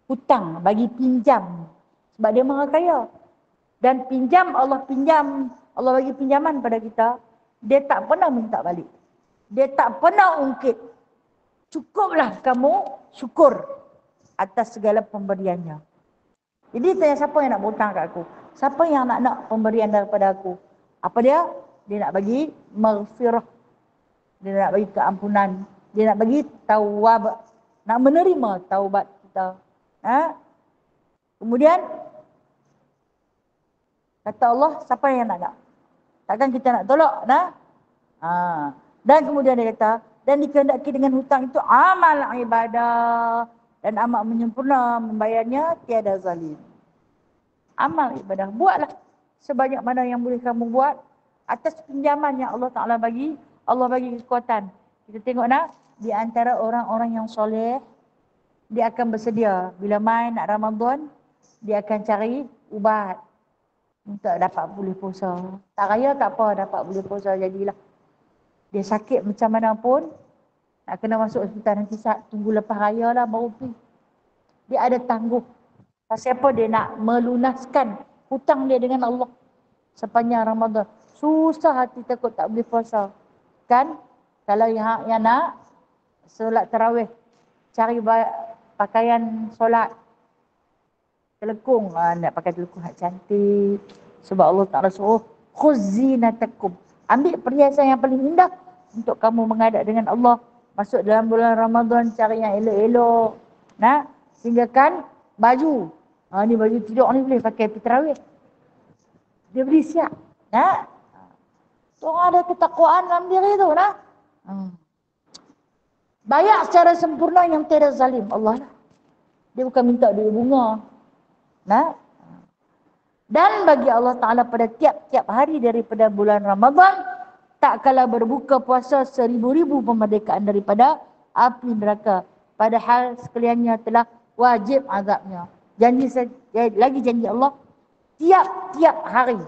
hutang, bagi pinjam. Sebab dia maha kaya. Dan pinjam, Allah bagi pinjaman pada kita. Dia tak pernah minta balik. Dia tak pernah ungkit. Cukuplah kamu syukur atas segala pemberiannya. Jadi tanya siapa yang nak berhutang kat aku? Siapa yang nak pemberian daripada aku? Apa dia? Dia nak bagi maghfirah. Dia nak bagi keampunan. Dia nak bagi tawab. Nak menerima taubat kita. Kemudian, kata Allah, siapa yang nak? Takkan kita nak tolak? Dan kemudian dia kata, dan dikehendaki dengan hutang itu amal ibadah. Dan amat menyempurna membayarnya, tiada zalim. Amal ibadah. Buatlah sebanyak mana yang boleh kamu buat atas pinjaman yang Allah Ta'ala bagi. Allah bagi kekuatan. Kita tengok di antara orang-orang yang soleh, dia akan bersedia. Bila main nak Ramadan, dia akan cari ubat untuk dapat boleh puasa. Tak raya tak apa, dapat boleh puasa jadilah. Dia sakit macam mana pun, nak kena masuk hospital nanti tunggu lepas raya lah baru pergi. Dia ada tangguh. Pasal apa? Dia nak melunaskan hutang dia dengan Allah sepanjang Ramadan. Susah hati takut tak boleh puasa. Kan? Kalau yang nak solat tarawih, cari pakaian solat. Telekung. Nak pakai telekung yang cantik. Sebab Allah Ta'ala suruh, khuzinatakum. Ambil perhiasan yang paling indah untuk kamu menghadap dengan Allah. Masuk dalam bulan Ramadan, cari yang elok-elok. Sehinggakan baju. Ni baju tidur ni boleh pakai pergi tarawih. Dia beri siap. Orang ada ketakwaan dalam diri tu. Bayar secara sempurna yang tiada zalim. Allah lah. Dia bukan minta duit bunga. Dan bagi Allah Ta'ala pada tiap-tiap hari daripada bulan Ramadan, tak kala berbuka puasa 1000-1000 pemerdekaan daripada api neraka. Padahal sekaliannya telah wajib azabnya. Lagi janji Allah, tiap-tiap hari.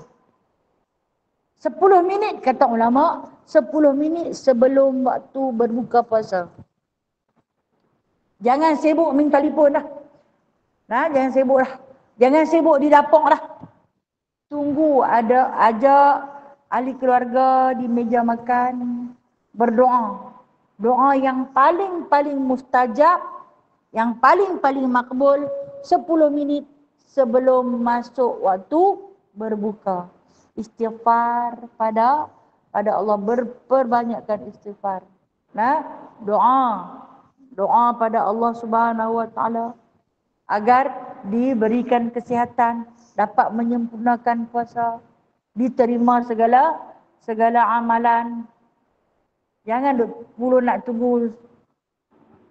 10 minit kata ulama, 10 minit sebelum waktu berbuka puasa. Jangan sibuk minta telefon dah. Jangan sibuk dah. Jangan sibuk di dapur dah. Tunggu ada ajak ahli keluarga di meja makan berdoa. Doa yang paling-paling mustajab, yang paling-paling makbul 10 minit sebelum masuk waktu berbuka. Istighfar pada Allah, berbanyakkan istighfar. Doa pada Allah Subhanahu wa Ta'ala agar diberikan kesihatan, dapat menyempurnakan puasa, diterima segala amalan. Jangan dulu nak tunggu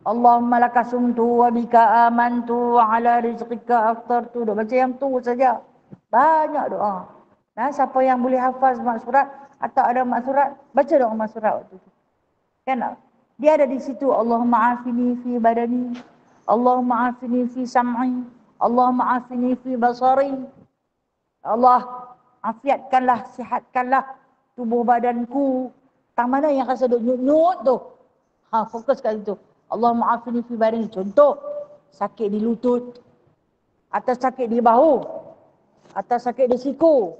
Allahumma lakasumtu wa bika amantu wa ala rizqika aftartu. Duk baca yang tu saja. Banyak doa. Siapa yang boleh hafaz mak surat atau ada mak surat, baca doa mak surat waktu tu. Kan? Dia ada di situ. Allahumma afini fi badani, Allahumma afini fi sam'i, Allahumma afini fi basari. Allah, afiatkanlah, sihatkanlah tubuh badanku. Tang mana yang rasa duk nyut-nyut tu? Fokus kat situ. Allahumma afini fi badani. Contoh, sakit di lutut, atau sakit di bahu, atau sakit di siku.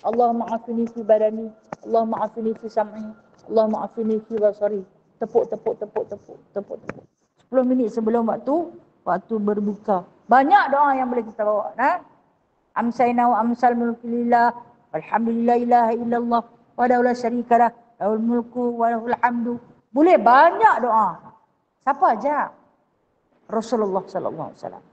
Allahumma afini fi badani, Allahumma afini fi sam'i, Allahumma afini fi basari. Tepuk. 10 minit sebelum waktu berbuka. Banyak doa yang boleh kita bawa. Amsayna wa amsal mulku lillah, walhamdulillah ilaha illallah, wa la syarikalah, lahul mulku wa lahul hamdu. Boleh banyak doa. Siapa aja? Rasulullah sallallahu alaihi wasallam.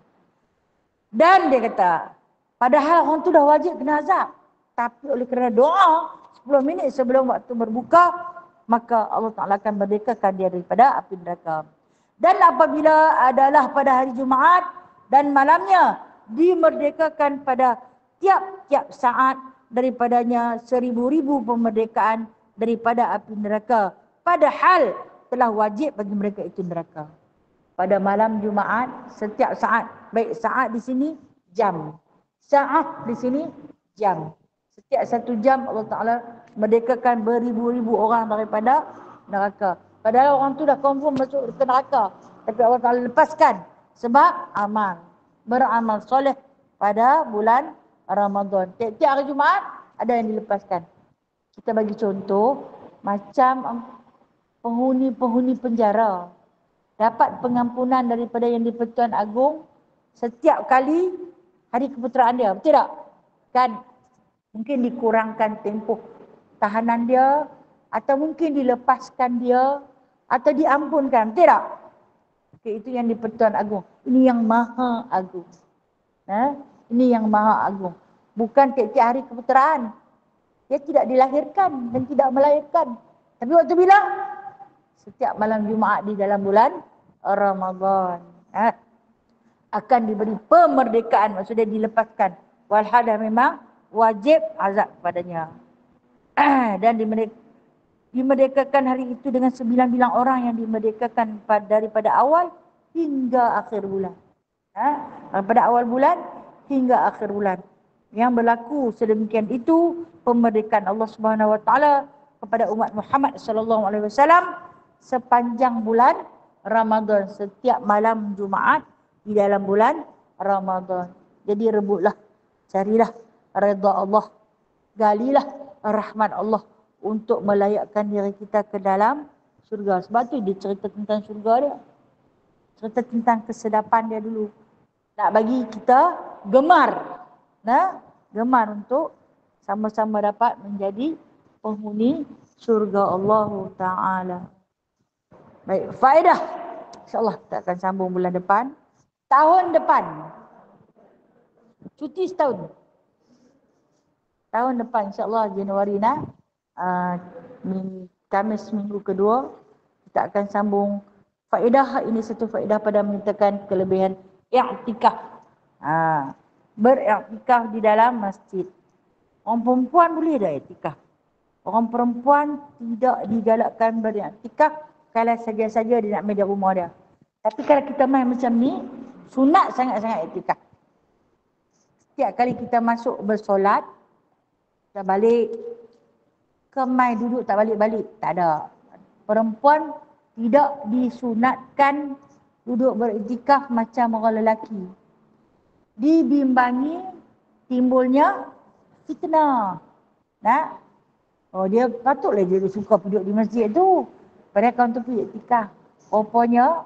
Dan dia kata, padahal orang tu dah wajib kena azab, tapi oleh kerana doa 10 minit sebelum waktu berbuka, maka Allah Ta'ala akan merdekakan dia daripada api neraka. Dan apabila adalah pada hari Jumaat dan malamnya, dimerdekakan pada tiap-tiap saat daripadanya 1000-1000 pemerdekaan daripada api neraka. Padahal telah wajib bagi mereka itu neraka. Pada malam Jumaat, setiap saat. Baik saat di sini, jam. Saat di sini, jam. Setiap 1 jam Allah Ta'ala merdekakan beribu-ribu orang daripada neraka. Padahal orang tu dah confirm masuk ke neraka. Tapi Allah Ta'ala lepaskan. Sebab amal. Beramal soleh pada bulan Ramadan. Tiap-tiap hari Jumaat ada yang dilepaskan. Kita bagi contoh, macam penghuni-penghuni penjara dapat pengampunan daripada Yang di-Pertuan Agong setiap kali hari keputeraan dia. Betul tak? Kan? Mungkin dikurangkan tempoh tahanan dia, atau mungkin dilepaskan dia, atau diampunkan. Betul tak? Okay, itu Yang di-Pertuan Agong. Ini yang maha agung. Ini yang maha agung. Bukan tiap-tiap hari keputeraan. Dia tidak dilahirkan dan tidak melahirkan. Tapi waktu bila? Setiap malam Jumaat di dalam bulan Ramadan. Akan diberi pemerdekaan, maksudnya dilepaskan. Walhadah memang wajib azab kepadanya. Dan dimerdekakan hari itu dengan 9 bilang orang yang dimerdekakan daripada awal hingga akhir bulan. Pada awal bulan hingga akhir bulan. Yang berlaku sedemikian itu pemerdekaan Allah Subhanahu Wa Taala kepada umat Muhammad sallallahu alaihi wasallam sepanjang bulan Ramadan, setiap malam Jumaat di dalam bulan Ramadan. Jadi rebutlah, carilah redha Allah, galilah rahmat Allah untuk melayakkan diri kita ke dalam syurga. Sebab tu dia cerita tentang syurga dia. Cerita tentang kesedapan dia dulu. Nak bagi kita gemar. Gemar untuk sama-sama dapat menjadi penghuni syurga Allah Ta'ala. Baik, faedah. InsyaAllah kita akan sambung bulan depan. Tahun depan. Cuti setahun. Tahun depan insyaAllah Januari Khamis minggu kedua kita akan sambung faedah. Ini satu faedah pada menyertakan kelebihan i'tikaf. Beriktikaf di dalam masjid. Orang perempuan boleh dah iktikaf. Orang perempuan tidak digalakkan beriktikaf kalau saja-saja dia nak main di rumah dia. Tapi kalau kita main macam ni, sunat sangat-sangat iktikaf. Setiap kali kita masuk bersolat, kita balik, kemai duduk tak balik-balik. Tak ada. Perempuan tidak disunatkan duduk beriktikaf macam orang lelaki. Dibimbangi timbulnya fitnah. Dia patutlah dia suka duduk di masjid tu. Padahal kawan tu pergi iktikaf. Rupanya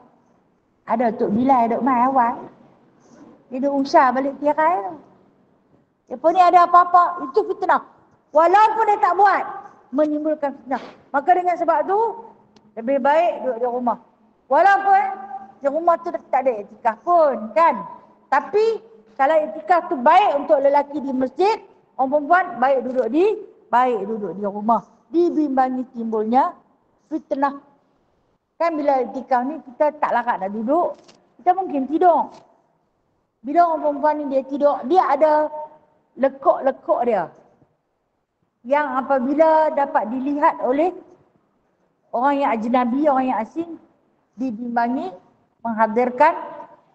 ada Tok Bilal duduk mai awal. Dia duduk usah balik tirai tu. Lepas ni ada apa-apa, itu fitnah. Walaupun dia tak buat, menimbulkan fitnah. Maka dengan sebab tu, lebih baik duduk di rumah. Walaupun di rumah tu tak ada iktikaf pun, kan? Tapi kalau iktikaf tu baik untuk lelaki di masjid, orang perempuan baik duduk di rumah. Dibimbangi timbulnya fitnah. Kan bila iktikaf ni kita tak larat nak duduk, kita mungkin tidur. Bila orang perempuan ni dia tidur, dia ada lekuk-lekuk dia. Yang apabila dapat dilihat oleh Orang yang ajnabi, orang yang asing dibimbangi menghadirkan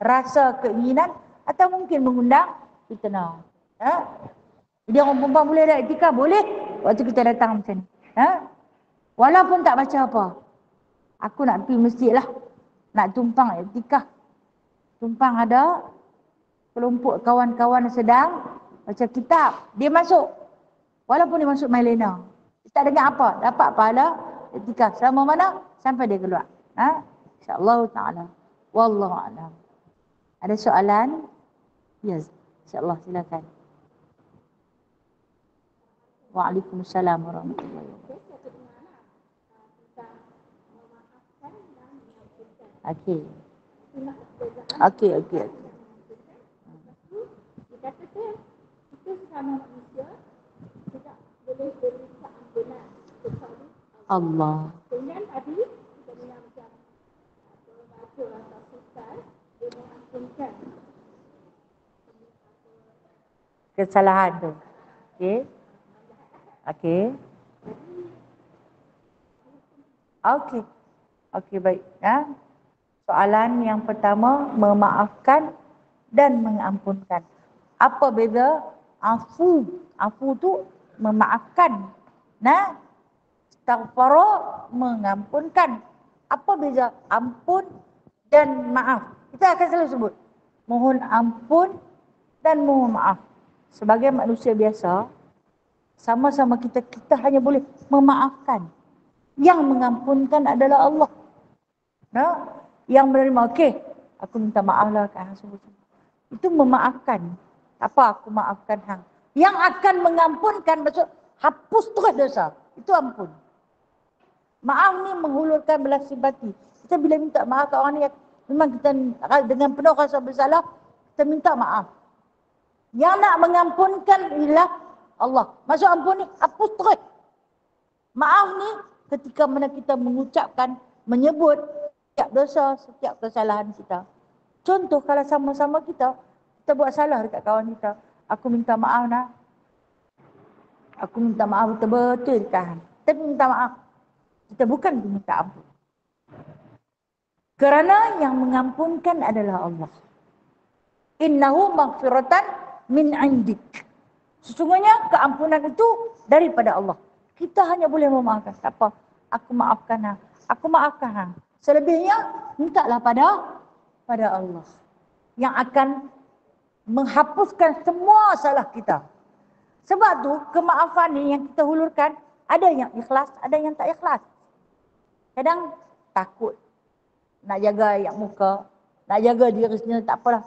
rasa keinginan atau mungkin mengundang fitnah. Ha? Jadi orang perempuan boleh ada etika? Boleh. Waktu kita datang macam ni. Ha? Walaupun tak baca apa. Aku nak pergi masjid lah. Nak tumpang etika. Tumpang ada kelompok kawan-kawan sedang baca kitab. Dia masuk. Walaupun dia masuk main lena. Dia tak dengar apa. Dapat pahala etika. Selama mana? Sampai dia keluar. Ha? InsyaAllah ta'ala. Wallahu'alam. Ada soalan? Ya. InsyaAllah silakan. Waalaikumsalam warahmatullahi wabarakatuh. Okey. Okey. Dikatakan kita sama manusia tidak boleh berinsa ampunan kecuali Allah. dengan tadi kita dengar macam baca atau susah dia mengampunkan Kesalahan tu. Okey. Okey. Okey. Okey, baik. Ha? Soalan yang pertama, memaafkan dan mengampunkan. Apa beza afu? Afu tu memaafkan. Nah, istighfar mengampunkan. Apa beza ampun dan maaf? Kita akan selalu sebut mohon ampun dan mohon maaf. Sebagai manusia biasa, sama-sama kita hanya boleh memaafkan. Yang mengampunkan adalah Allah. Nah, yang menerima, okey, aku minta maaf lah kat hang semua. Itu memaafkan. Apa aku maafkan hang? Yang akan mengampunkan maksud hapus terus dosa. Itu ampun. Maaf ni menghulurkan belas simpati. Kita bila minta maaf kat orang ni, memang kita dengan penuh rasa bersalah, kita minta maaf. Yang nak mengampunkan ialah Allah. Maksud ampun ni, hapus terus. Maaf ni, ketika mana kita mengucapkan, menyebut setiap dosa, setiap kesalahan kita. Contoh kalau sama-sama kita buat salah dekat kawan kita. Aku minta maaf nak. Aku minta maaf betul-betul dekat hang. Kita minta maaf. Kita bukan minta ampun. Kerana yang mengampunkan adalah Allah. Innahu maghfiratan min indik. Sesungguhnya keampunan itu daripada Allah. Kita hanya boleh memaafkan. Apa? Aku maafkan hang. Aku maafkan hang. Selebihnya, mintalah pada Allah. Yang akan menghapuskan semua salah kita. Sebab tu, kemaafan ni yang kita hulurkan, ada yang ikhlas, ada yang tak ikhlas. Kadang takut. Nak jaga ayat muka. Nak jaga diri sendiri, tak apalah.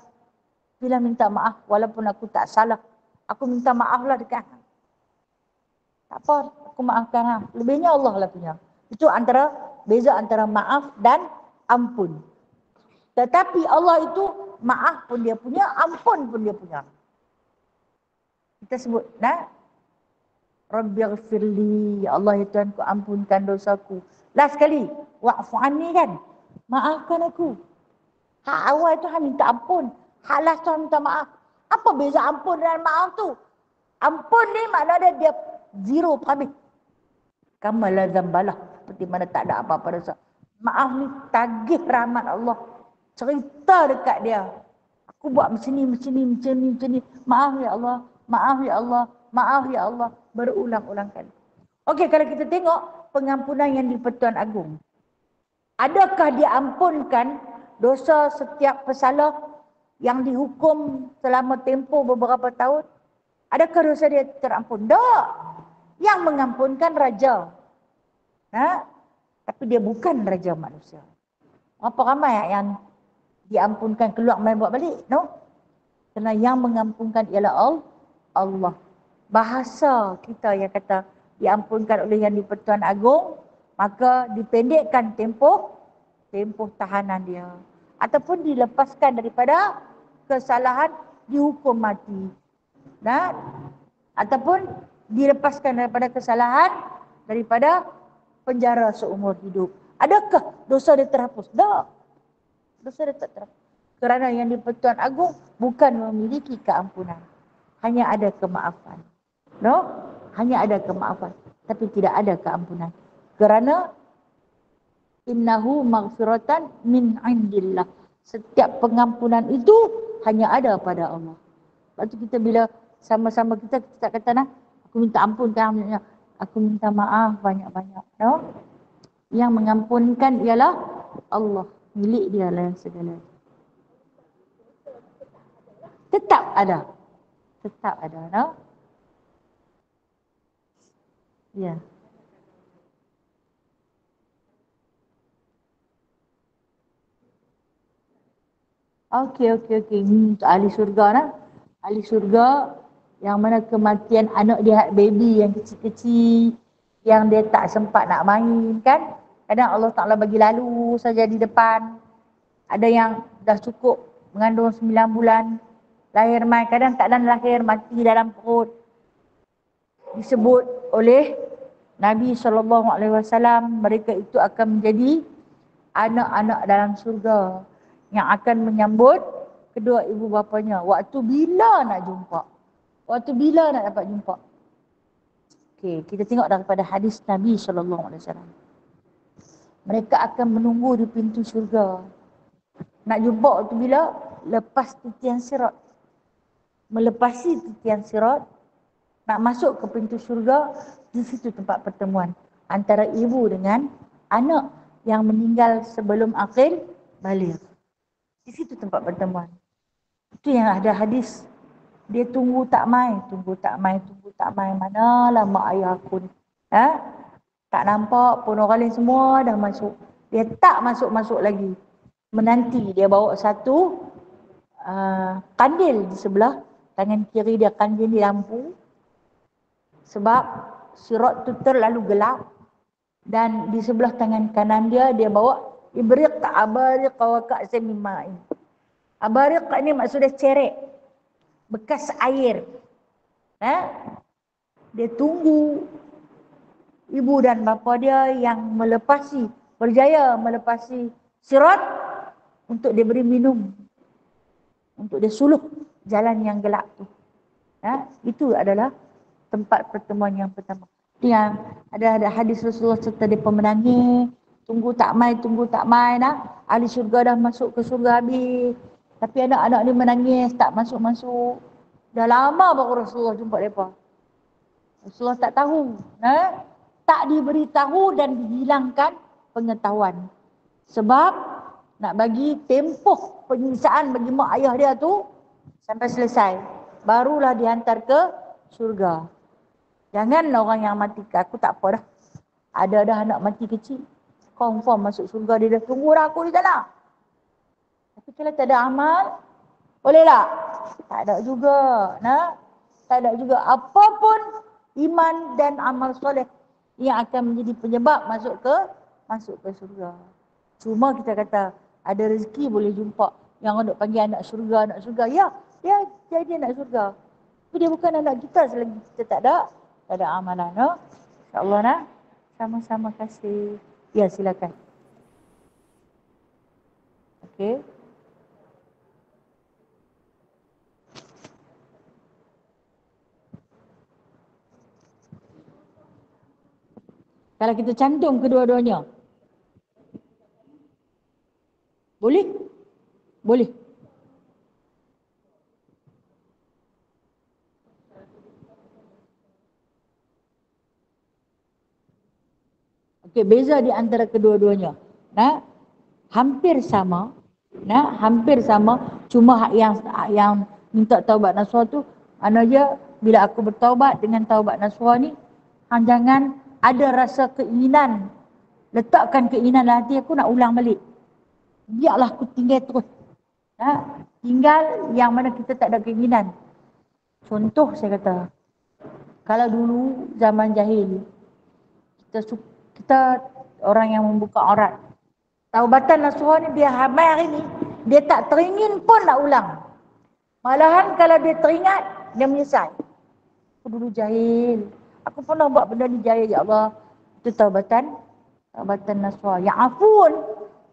Bila minta maaf, walaupun aku tak salah. Aku minta maaf lah dekat hang. Tak apa, aku maafkan hang. Lebihnya Allah lah punya. Itu beza antara maaf dan ampun. Tetapi Allah itu maaf pun dia punya, ampun pun dia punya. Kita sebut, nah, Rabbighfirli, ya Allah ya Tuhan, ku ampunkan dosaku. Last sekali, wa'fu anni kan, maafkan aku. Hak awal tu hang minta ampun, hak last tu minta maaf. Apa beza ampun dan maaf tu? Ampun ni maknanya dia zero habis. Kamala zambalah, seperti mana tak ada apa-apa dosa. Maaf ni tagih rahmat Allah. Cerita dekat dia. Aku buat macam ni. Maaf ya Allah, maaf ya Allah, maaf ya Allah. Berulang-ulang kali. Okey, kalau kita tengok pengampunan yang di Pertuan Agong. Adakah diampunkan dosa setiap pesalah yang dihukum selama tempoh beberapa tahun? Adakah dosa dia terampun? Tak. Yang mengampunkan raja. Tapi dia bukan raja manusia. Apa ramai yang diampunkan keluar main buat balik? No. Kerana yang mengampunkan ialah Allah. Bahasa kita yang kata diampunkan oleh Yang di-Pertuan Agong, maka dipendekkan tempoh tahanan dia. Ataupun dilepaskan daripada kesalahan, dihukum mati. Ataupun dilepaskan daripada kesalahan, daripada penjara seumur hidup. Adakah dosa dia terhapus? Tak. Dosa dia tak terhapus. Kerana Yang di-Pertuan Agong bukan memiliki keampunan. Hanya ada kemaafan. No? Hanya ada kemaafan. Tapi tidak ada keampunan. Kerana Innahu maghfiratan min indillah. Setiap pengampunan itu hanya ada pada Allah. Lepas tu kita bila sama-sama kita tak kata nah, aku minta ampun kan, aku minta maaf banyak-banyak. No? Yang mengampunkan ialah Allah. Milik dia lah yang segala. Tetap ada. Tetap ada. No? Ya. Okey. Untuk ahli syurga nah. Ahli syurga yang mana kematian anak dia, baby yang kecil-kecil, yang dia tak sempat nak main kan. Kadang Allah Ta'ala bagi lalu saja di depan. Ada yang dah cukup mengandung 9 bulan, lahir mai, kadang tak ada lahir, mati dalam perut. Disebut oleh Nabi SAW, mereka itu akan menjadi anak-anak dalam surga yang akan menyambut kedua ibu bapanya. Waktu bila nak jumpa? Waktu bila nak dapat jumpa? Okey, kita tengok daripada hadis Nabi SAW. Mereka akan menunggu di pintu syurga. Nak jumpa waktu bila? Lepas titian sirat. Melepasi titian sirat, nak masuk ke pintu syurga, di situ tempat pertemuan antara ibu dengan anak yang meninggal sebelum akil baligh. Di situ tempat pertemuan. Itu yang ada hadis. Dia tunggu tak mai. Manalah mak ayah aku ni. Tak nampak pun, orang lain semua dah masuk. Dia tak masuk-masuk lagi. Menanti dia bawa satu kandil di sebelah tangan kiri dia, kandil di lampu. Sebab sirat tu terlalu gelap. Dan di sebelah tangan kanan dia bawa ibriq abariq wa ka'sin min ma'in. Abariq ni maksudnya cerek, bekas air. Dia tunggu ibu dan bapa dia yang berjaya melepasi sirat untuk dia beri minum, untuk dia suluh jalan yang gelap tu. Itu adalah tempat pertemuan yang pertama. Yang ada hadis Rasulullah serta dia menangis, tunggu tak mai nah. Ahli syurga dah masuk ke syurga habis, tapi anak-anak ni menangis tak masuk-masuk. Dah lama baru Rasulullah jumpa mereka. Rasulullah tak tahu, tak diberitahu dan dihilangkan pengetahuan. Sebab nak bagi tempoh penyiksaan bagi mak ayah dia tu sampai selesai, barulah dihantar ke syurga. Jangan orang yang mati, aku tak apa dah. Ada dah anak mati kecil, confirm masuk syurga, dia dah tunggu dah aku di sana. Tapi kalau tak ada amal, boleh tak? Tak ada juga. Tak ada juga. Apapun iman dan amal soleh yang akan menjadi penyebab masuk ke syurga. Cuma kita kata ada rezeki boleh jumpa yang orang panggil anak syurga. Ya, jadi anak syurga. Tapi dia bukan anak kita selagi kita tak ada amalan. InsyaAllah sama-sama kasih. Ya, silakan. Okey. Kalau kita cantum kedua-duanya, boleh? Boleh. Okey, beza di antara kedua-duanya. Hampir sama. Hampir sama. Cuma yang minta taubat nasuha tu, maknanya bila aku bertaubat dengan taubat nasuha ni, jangan ada rasa keinginan, letakkan keinginan dalam hati aku nak ulang balik. Biarlah aku tinggal terus. Tinggal yang mana kita tak ada keinginan. Contoh saya kata, kalau dulu zaman jahil, kita orang yang membuka aurat, taubatan nasuha ni dia hamil hari ni, dia tak teringin pun nak ulang. Malahan kalau dia teringat, dia menyesal. Aku dulu jahil, aku pernah buat benda ni jahil, ya Allah. Itu taubatan nasuha. Yang afun,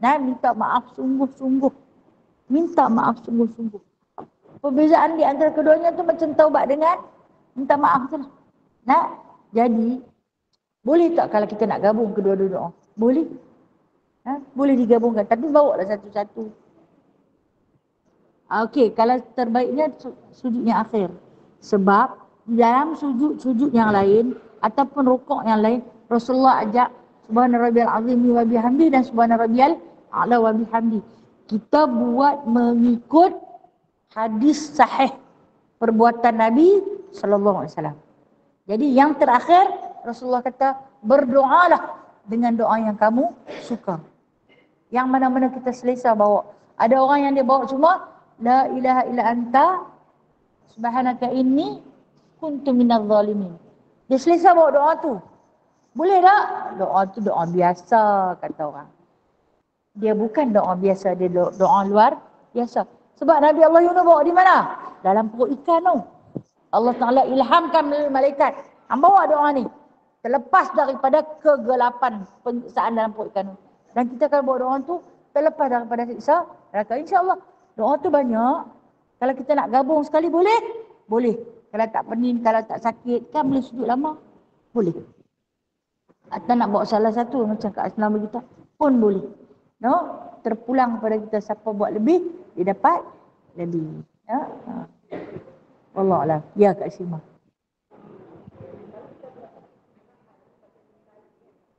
minta maaf sungguh-sungguh. Minta maaf sungguh-sungguh. Perbezaan di antara keduanya tu macam taubat dengan minta maaf tu lah. Jadi boleh tak kalau kita nak gabung kedua-dua doa? Boleh. Boleh digabungkan, tapi bawa lah satu-satu. Okey, kalau terbaiknya sujud yang akhir. Sebab dalam sujud yang lain ataupun rukuk yang lain, Rasulullah ajak subhana rabbiyal azim wa bihamdi dan subhana rabbiyal a'la wa bihamdi. Kita buat mengikut hadis sahih perbuatan Nabi sallallahu alaihi wasallam. Jadi yang terakhir Rasulullah kata berdoalah dengan doa yang kamu suka. Yang mana-mana kita selesa bawa. Ada orang yang dia bawa cuma la ilaha illa anta subhanaka inni kuntu minadh zalimin. Dia selesa bawa doa tu. Boleh tak? Doa tu doa biasa kata orang. Dia bukan doa biasa, dia doa luar biasa. Sebab Nabi Allah Yunus bawa di mana? Dalam perut ikan tu. Allah Ta'ala ilhamkan melalui malaikat. Hang bawa doa ni. Terlepas daripada kegelapan penyiksaan dalam perut ikan tu. Dan kita akan bawa doa tu terlepas daripada siksa neraka. InsyaAllah. Doa tu banyak. Kalau kita nak gabung sekali boleh? Boleh. Kalau tak pening, kalau tak sakit, kan boleh sujud lama? Boleh. Atau nak bawa salah satu macam kat asnama kita pun boleh. No? Terpulang pada kita siapa buat lebih, dia dapat lebih. Ya? Wallahualam. Ya Kak Syimah.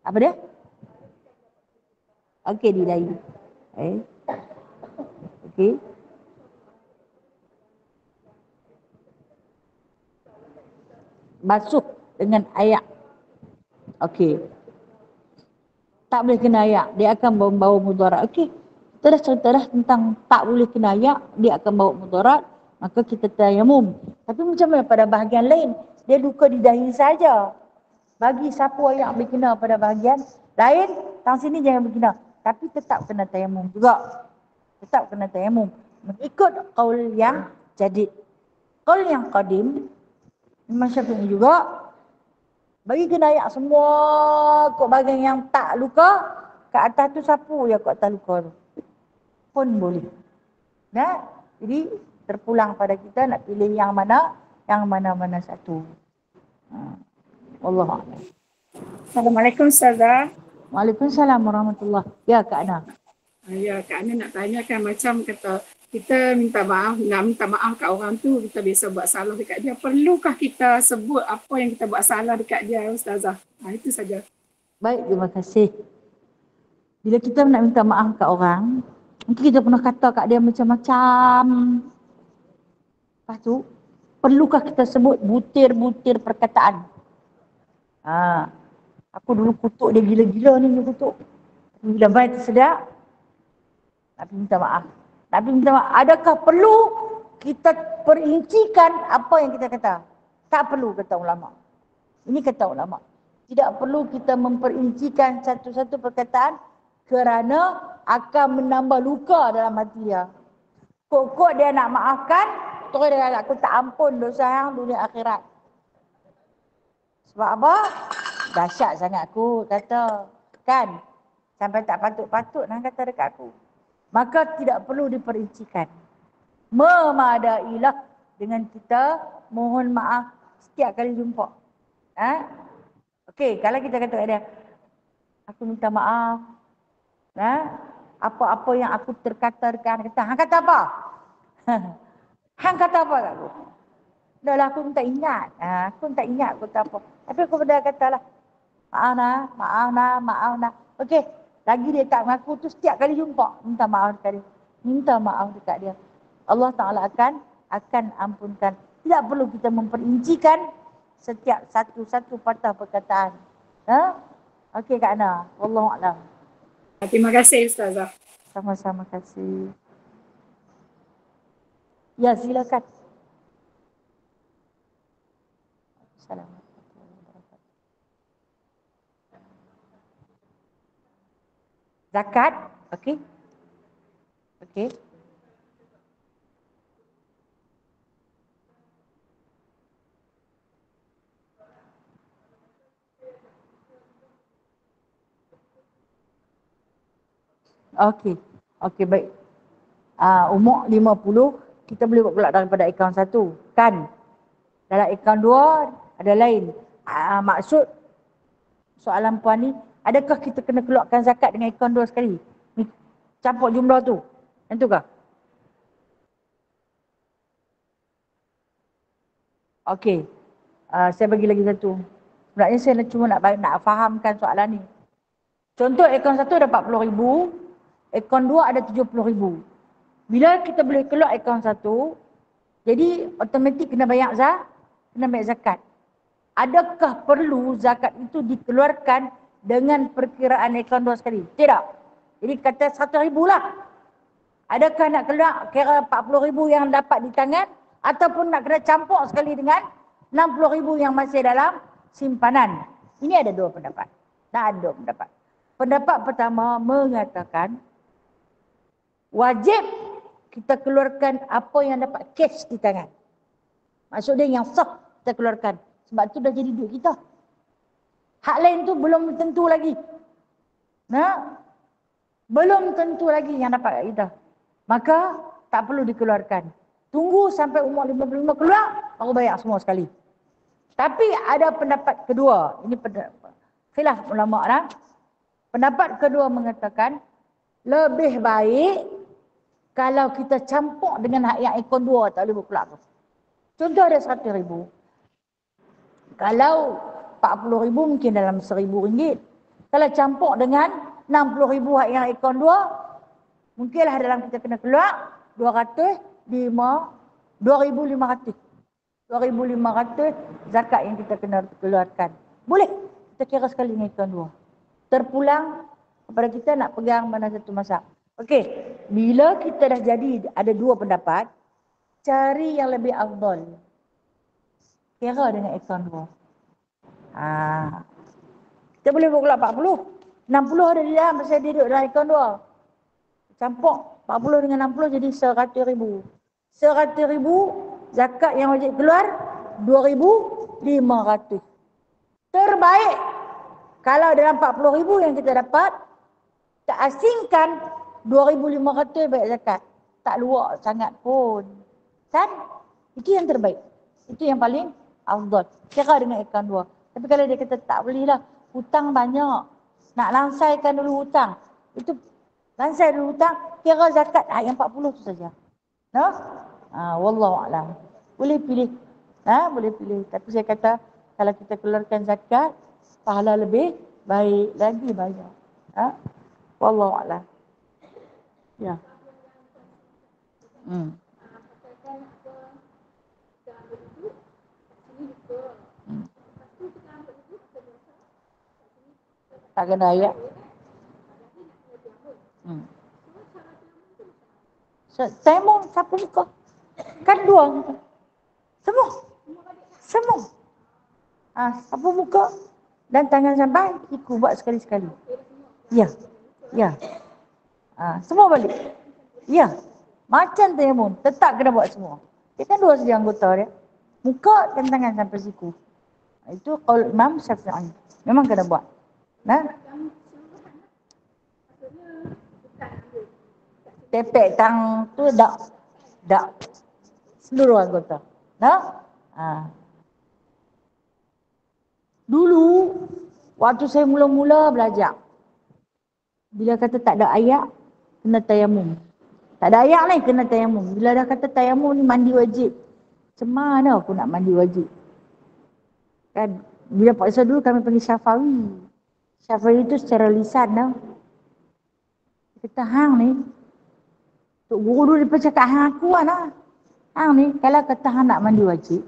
Apa dia? Okey, dilai. Okey. Basuh dengan air. Okey. Tak boleh kena air, dia akan membawa mudarat. Okey. Kita dah cerita dah tentang tak boleh kena air, dia akan bawa mudarat, maka kita tayamum. Tapi macam mana pada bahagian lain? Dia luka di dahi saja. Bagi sapu air boleh kena pada bahagian lain, tang sini jangan berkena. Tapi tetap kena tayamum juga. Tetap kena tayamum. Mengikut qaul yang jadid. Qaul yang qadim, Imam Syafi'i juga bagi kena air semua kot bahagian yang tak luka, kat atas tu sapu je kat atas luka tu. Pun boleh. Nah, jadi terpulang pada kita nak pilih yang mana satu. Wallahualam. Assalamualaikum Ustazah. Waalaikumsalam warahmatullahi. Ya Kak Ana. Ya, Kak Ana nak tanyakan macam kata kita minta maaf kat orang tu, kita biasa buat salah dekat dia. Perlukah kita sebut apa yang kita buat salah dekat dia, Ustazah? Itu saja. Baik, terima kasih. Bila kita nak minta maaf kat orang, mungkin kita pernah kata kat dia macam-macam. Lepas tu, perlukah kita sebut butir-butir perkataan? Aku dulu kutuk dia gila-gila ni, dia kutuk. Bila baik tersedak, Nabi minta maaf. Nabi minta maaf. Adakah perlu kita perincikan apa yang kita kata? Tak perlu, kata ulama. Ini kata ulama. Tidak perlu kita memperincikan satu-satu perkataan kerana akan menambah luka dalam hati dia. Kok dia nak maafkan, terus dia kata, aku tak ampun dosa yang dunia akhirat. Sebab apa? Dahsyat sangat aku, kata. Kan? Sampai tak patut-patut nak kata dekat aku. Maka tidak perlu diperincikan. Memadailah dengan kita mohon maaf setiap kali jumpa. Okey, kalau kita kata kat dia, aku minta maaf. Apa-apa yang aku terkata dekat kata, hang kata apa? Hang kata apa kat aku? Dah lah, aku tak ingat. Aku tak ingat aku kata apa. Tapi aku dah katalah, maaf nak. Okey, lagi dia tak mengaku tu, setiap kali jumpa minta maaf dekat dia. Minta maaf dekat dia. Allah Ta'ala akan ampunkan. Tidak perlu kita memperincikan setiap satu-satu patah perkataan. Okey Kak Ana. Wallahualam. Terima kasih Ustazah. Sama-sama kasih. Ya, silakan. Assalamualaikum. Zakat, okey. Okey. Okey, baik. Umur 50, kita boleh buat pula daripada akaun 1, kan? Dalam akaun 2 ada lain. Maksud soalan puan ni, Adakah kita kena keluarkan zakat dengan akaun 2 sekali? Campur jumlah tu. Yang tu kah? Okey. Saya bagi lagi satu. Sebenarnya saya cuma nak fahamkan soalan ni. Contoh akaun 1 ada 40,000, akaun 2 ada 70,000. Bila kita boleh keluar akaun 1, jadi automatik kena bayar zakat. Adakah perlu zakat itu dikeluarkan dengan perkiraan akaun 2 sekali? Tidak. Jadi kata 1,000 lah. Adakah nak keluar kira 40,000 yang dapat di tangan ataupun nak kena campur sekali dengan 60,000 yang masih dalam simpanan? Ini ada dua pendapat. Pendapat pertama mengatakan wajib kita keluarkan apa yang dapat cash di tangan. Maksudnya yang sah kita keluarkan. Sebab tu dah jadi duit kita. Hak lain tu belum tentu lagi. Belum tentu lagi yang dapat kat kita. Maka tak perlu dikeluarkan. Tunggu sampai umur 55 keluar, baru bayar semua sekali. Tapi ada pendapat kedua. Ini khilaf ulama lah. Pendapat kedua mengatakan lebih baik kalau kita campur dengan hak yang akaun 2 tak boleh berkeluar. Contoh ada 100,000. Kalau 40,000 mungkin dalam RM1,000. Kalau campur dengan 60,000 hak yang akaun 2, mungkinlah dalam kita kena keluar 2,500 zakat yang kita kena keluarkan. Boleh kita kira sekali dengan akaun 2. Terpulang kepada kita nak pegang mana satu masa. Okey, bila kita dah jadi ada dua pendapat, cari yang lebih afdal. Kira dengan akaun 2. Kita boleh berkeluar 40. 60 ada di dalam, pasal dia duduk dalam akaun 2. Campur 40 dengan 60 jadi 100,000. 100,000 zakat yang wajib keluar 2,500. Terbaik kalau dalam 40,000 yang kita dapat, tak asingkan 2,500 bayar zakat. Tak luak sangat pun. Kan? Itu yang terbaik. Itu yang paling afdal. Kira dengan akaun 2. Tapi kalau dia kata tak boleh lah, hutang banyak. Nak lansaikan dulu hutang. Itu lansai dulu hutang, kira zakat yang 40 tu saja. Wallahualam. Boleh pilih. Boleh pilih. Tapi saya kata kalau kita keluarkan zakat, pahala lebih baik lagi banyak. Wallahualam. Ya. Tak kena ayat. Tayamum sapu muka. Kan dua. Semua. Sapu muka dan tangan sampai ikut buat sekali-sekali. Ya. Semua balik. Ya. Macam tayamum, tetap kena buat semua. Dia kan dua saja anggota dia. Muka dan tangan sampai siku. Itu qaul Imam Syafi'i. Memang kena buat. Tepek tang tu dak seluruh anggota. Dulu waktu saya mula-mula belajar, bila kata tak ada ayat, kena tayamum. Tak ada ayat ni kena tayamum. Bila dah kata tayamum ni mandi wajib, macam mana aku nak mandi wajib? Kan bila paksa dulu kami panggil Syafawi. Syafawi itu secara lisan dah. Kata hang ni, Tok Guru dulu dia cakap hang aku lah. Hang ni kalau kata hang nak mandi wajib,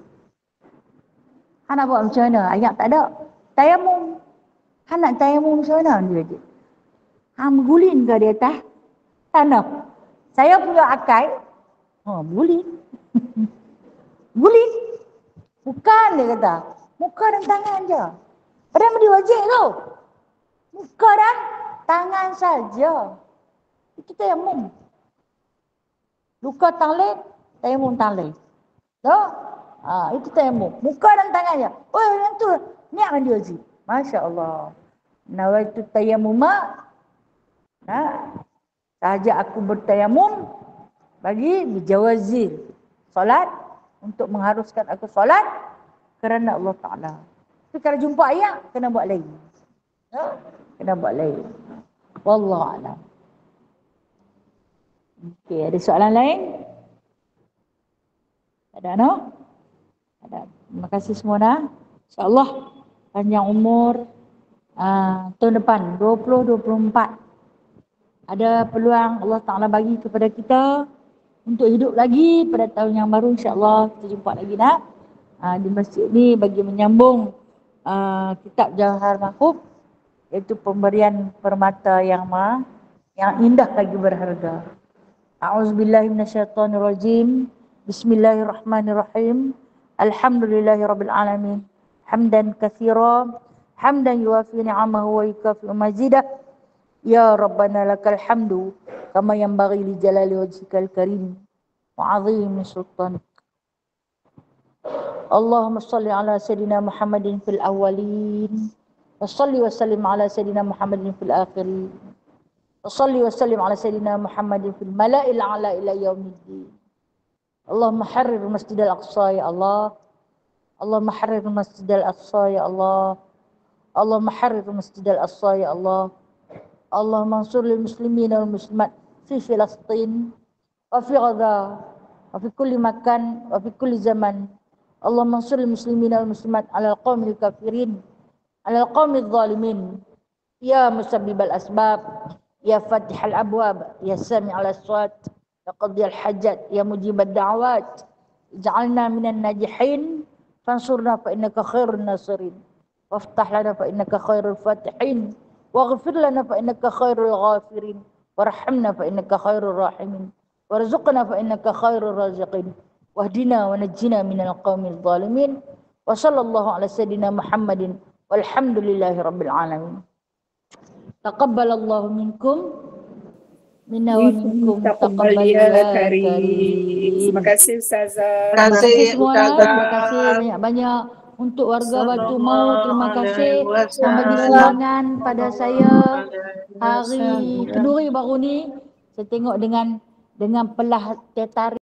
hang nak buat macam mana? Ayat tak ada. Tayamum. Hang nak tayamum macam mana mandi wajib? Hang bergulin ke di atas tanah? Saya punya akal, gulin. Gulin. Bukan dia kata. Muka dan tangan je. Padahal mandi wajib tu. Muka dan tangan saja. Itu tayamum. Luka tanglek, tayamum tanglek. Itu tayamum. Muka dan tangan je. Oh, yang tu niat mandi wajib. Masya Allah. Nawaitu tayamuma. Sahaja aku bertayamum bagi bijawazil solat, untuk mengharuskan aku solat kerana Allah Ta'ala. Tapi kalau jumpa ayat, kena buat lagi. Kena buat lain. Wallahu a'lam. Okey, ada soalan lain? Ada no? Ada. Terima kasih semua dah. InsyaAllah panjang umur. Tahun depan 2024 ada peluang Allah Ta'ala bagi kepada kita untuk hidup lagi pada tahun yang baru. InsyaAllah kita jumpa lagi nak di masjid ni bagi menyambung kitab Jawahar Mahfuz, iaitu pemberian permata yang indah lagi berharga. A'udzubillahi minasyaitonirrajim. Bismillahirrahmanirrahim. Alhamdulillahirabbil alamin. Hamdan katsira, hamdan yuwafi ni'amahu wa yukafi mazidah. Ya Rabbana lakal hamdu kama yanbaghi li jalali wajhikal karim wa 'azimi sultanik. Allahumma salli ala sayidina Muhammadin fil awwalin wa salli wa sallim ala sayidina Muhammadin fil akhirin wa salli wa sallim ala sayidina Muhammadin fil mala'il a'la ila yaumiddin. Allahumma harrir masjidal aqsa ya Allah. Allahumma harrir masjidal aqsa ya Allah. Allahumma harrir masjidal aqsa ya Allah. Allahumma ansur lil muslimin wal muslimat fi Filastin wa fi Gaza wa fi kulli makan wa fi kulli zaman. Allahumma ansur lil muslimin wal muslimat ala al-qaumil kafirin ala al-qaumil zalimin. Ya musabbibal asbab, ya fatihal abwab, ya sami'al aswat, ya qadiyal hajat, ya mujibad da'awat. Ij'alna minan najihin fansurna fa innaka khairun nasirin. Waftah lana fa innaka khairul fatihin. Waghfir lana fa innaka khairul ghafirin. Warhamna fa innaka khairul rahimin. Warzuqna fa innaka khairul raziqin. Wahdina wa najjina minal qaumil zalimin. Wa sallallahu ala sayyidina Muhammadin walhamdulillahi rabbil alamin. Taqabbalallahu minkum minna wa minkum taqabbal ya karim. Terima kasih Ustazah. Terima kasih semua. Terima kasih banyak-banyak untuk warga Batu Maut. Terima kasih memberi sumbangan pada saya hari Kenduri baru ni. Saya tengok dengan pelah tertarik